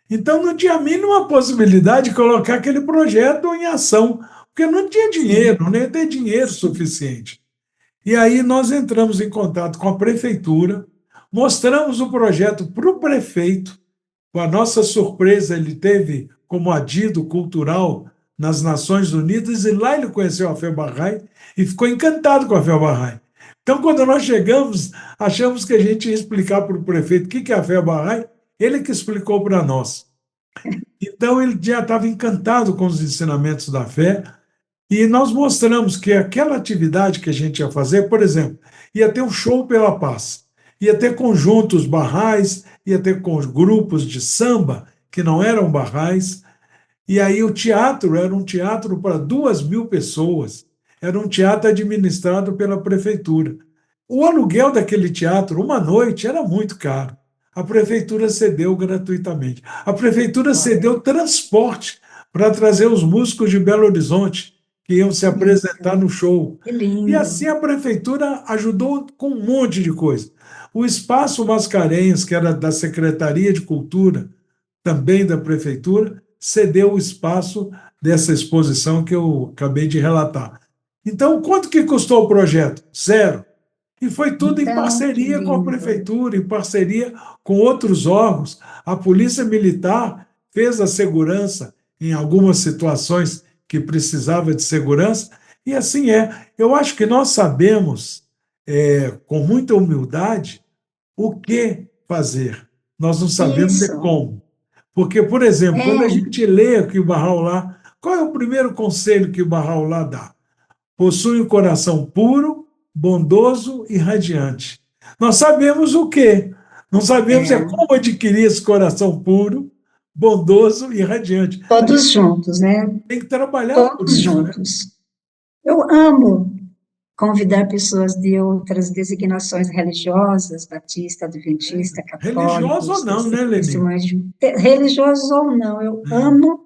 Então, não tinha a mínima possibilidade de colocar aquele projeto em ação, porque não tinha
Sim,
dinheiro, nem ter dinheiro suficiente. E aí nós entramos em contato com a prefeitura, mostramos o projeto para o prefeito. Com a nossa surpresa, ele teve como adido cultural nas Nações Unidas e lá ele conheceu a FEBARRAI e ficou encantado com a FEBARRAI. Então, quando nós chegamos, achamos que a gente ia explicar para o prefeito o que é a FEBARRAI, ele que explicou para nós. Então, ele já estava encantado com os ensinamentos da fé e nós mostramos que aquela atividade que a gente ia fazer, por exemplo, ia ter um show pela paz, ia ter conjuntos barrais, ia ter grupos de samba que não eram barrais, e aí o teatro era um teatro para 2.000 pessoas, era um teatro administrado pela prefeitura. O aluguel daquele teatro, uma noite, era muito caro. A prefeitura cedeu gratuitamente. A prefeitura
olha,
cedeu transporte para trazer os músicos de Belo Horizonte que iam se apresentar no show.
que
E
lindo.
assim a prefeitura ajudou com um monte de coisa. O Espaço Mascarenhas, que era da Secretaria de Cultura, também da prefeitura, cedeu o espaço dessa exposição que eu acabei de relatar. Então, quanto que custou o projeto? Zero. E foi tudo em
Então, que
parceria com a
lindo.
prefeitura, em parceria com outros órgãos. A Polícia Militar fez a segurança em algumas situações que precisava de segurança, e assim é. Eu acho que nós sabemos, com muita humildade, o que fazer. Nós não sabemos é
Isso.
como. Porque, por exemplo, quando a
É,
gente lê aqui o Bahá'u'lláh, qual é o primeiro conselho que o Bahá'u'lláh dá? Possui um coração puro, bondoso e radiante. Nós sabemos o quê? Não sabemos é
é,
como adquirir esse coração puro, bondoso e radiante. A gente
todos juntos, né?
tem que trabalhar por
Todos
isso, né?
juntos. Eu amo. convidar pessoas de outras designações religiosas, batista, adventista,
Religioso ou
católicos,
não, né, Leni?
religiosos ou não, eu
É.
amo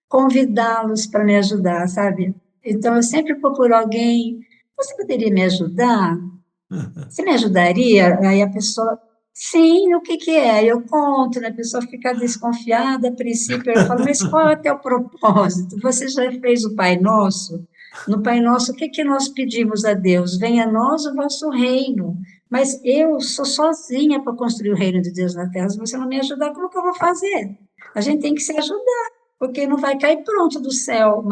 convidá-los para me ajudar, sabe? Então, eu sempre procuro alguém, você poderia me ajudar? Você me ajudaria? Aí a pessoa, sim, o que que é? Aí eu conto, né? A pessoa fica desconfiada, a princípio, eu falo, mas qual é o teu propósito? Você já fez o Pai Nosso? No Pai Nosso, o que que nós pedimos a Deus? Venha a nós o vosso reino. Mas eu sou sozinha para construir o reino de Deus na terra. Se você não me ajudar, como que eu vou fazer? A gente tem que se ajudar, porque não vai cair pronto do céu,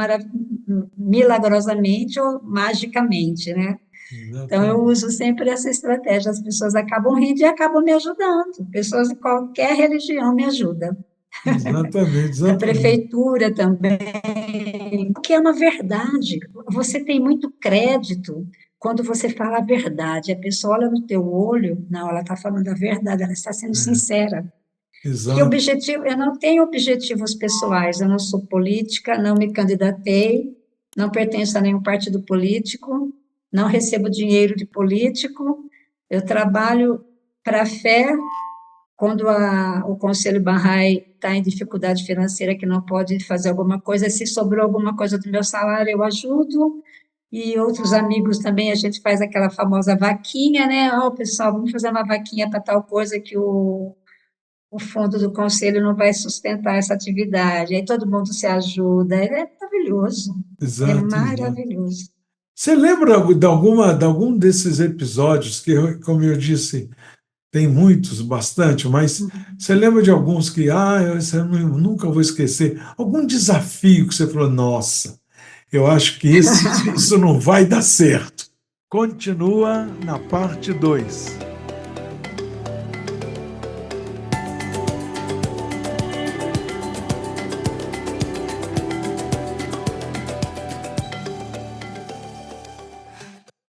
milagrosamente ou magicamente, né? Então, eu
Exatamente,
uso sempre essa estratégia. As pessoas acabam rindo e acabam me ajudando. Pessoas de qualquer religião me ajudam.
exatamente,
A
exatamente.
prefeitura também, porque é uma verdade. Você tem muito crédito quando você fala a verdade. A pessoa olha no teu olho, não, ela está falando a verdade, ela está sendo
É,
sincera. Que
exato.
objetivo? Eu não tenho objetivos pessoais, eu não sou política, não me candidatei, não pertenço a nenhum partido político, não recebo dinheiro de político, eu trabalho para a fé. Quando o Conselho Bahá'í está em dificuldade financeira, que não pode fazer alguma coisa, se sobrou alguma coisa do meu salário, eu ajudo. E outros amigos também, a gente faz aquela famosa vaquinha, né? Ó, pessoal, vamos fazer uma vaquinha para tal coisa que o fundo do conselho não vai sustentar essa atividade. Aí todo mundo se ajuda. É maravilhoso. É
Exato, exato.
maravilhoso.
Você lembra de algum desses episódios que, como eu disse, tem muitos, bastante, mas você lembra de alguns que, esse eu nunca vou esquecer? Algum desafio que você falou, nossa, eu acho que isso não vai dar certo. Continua na parte 2.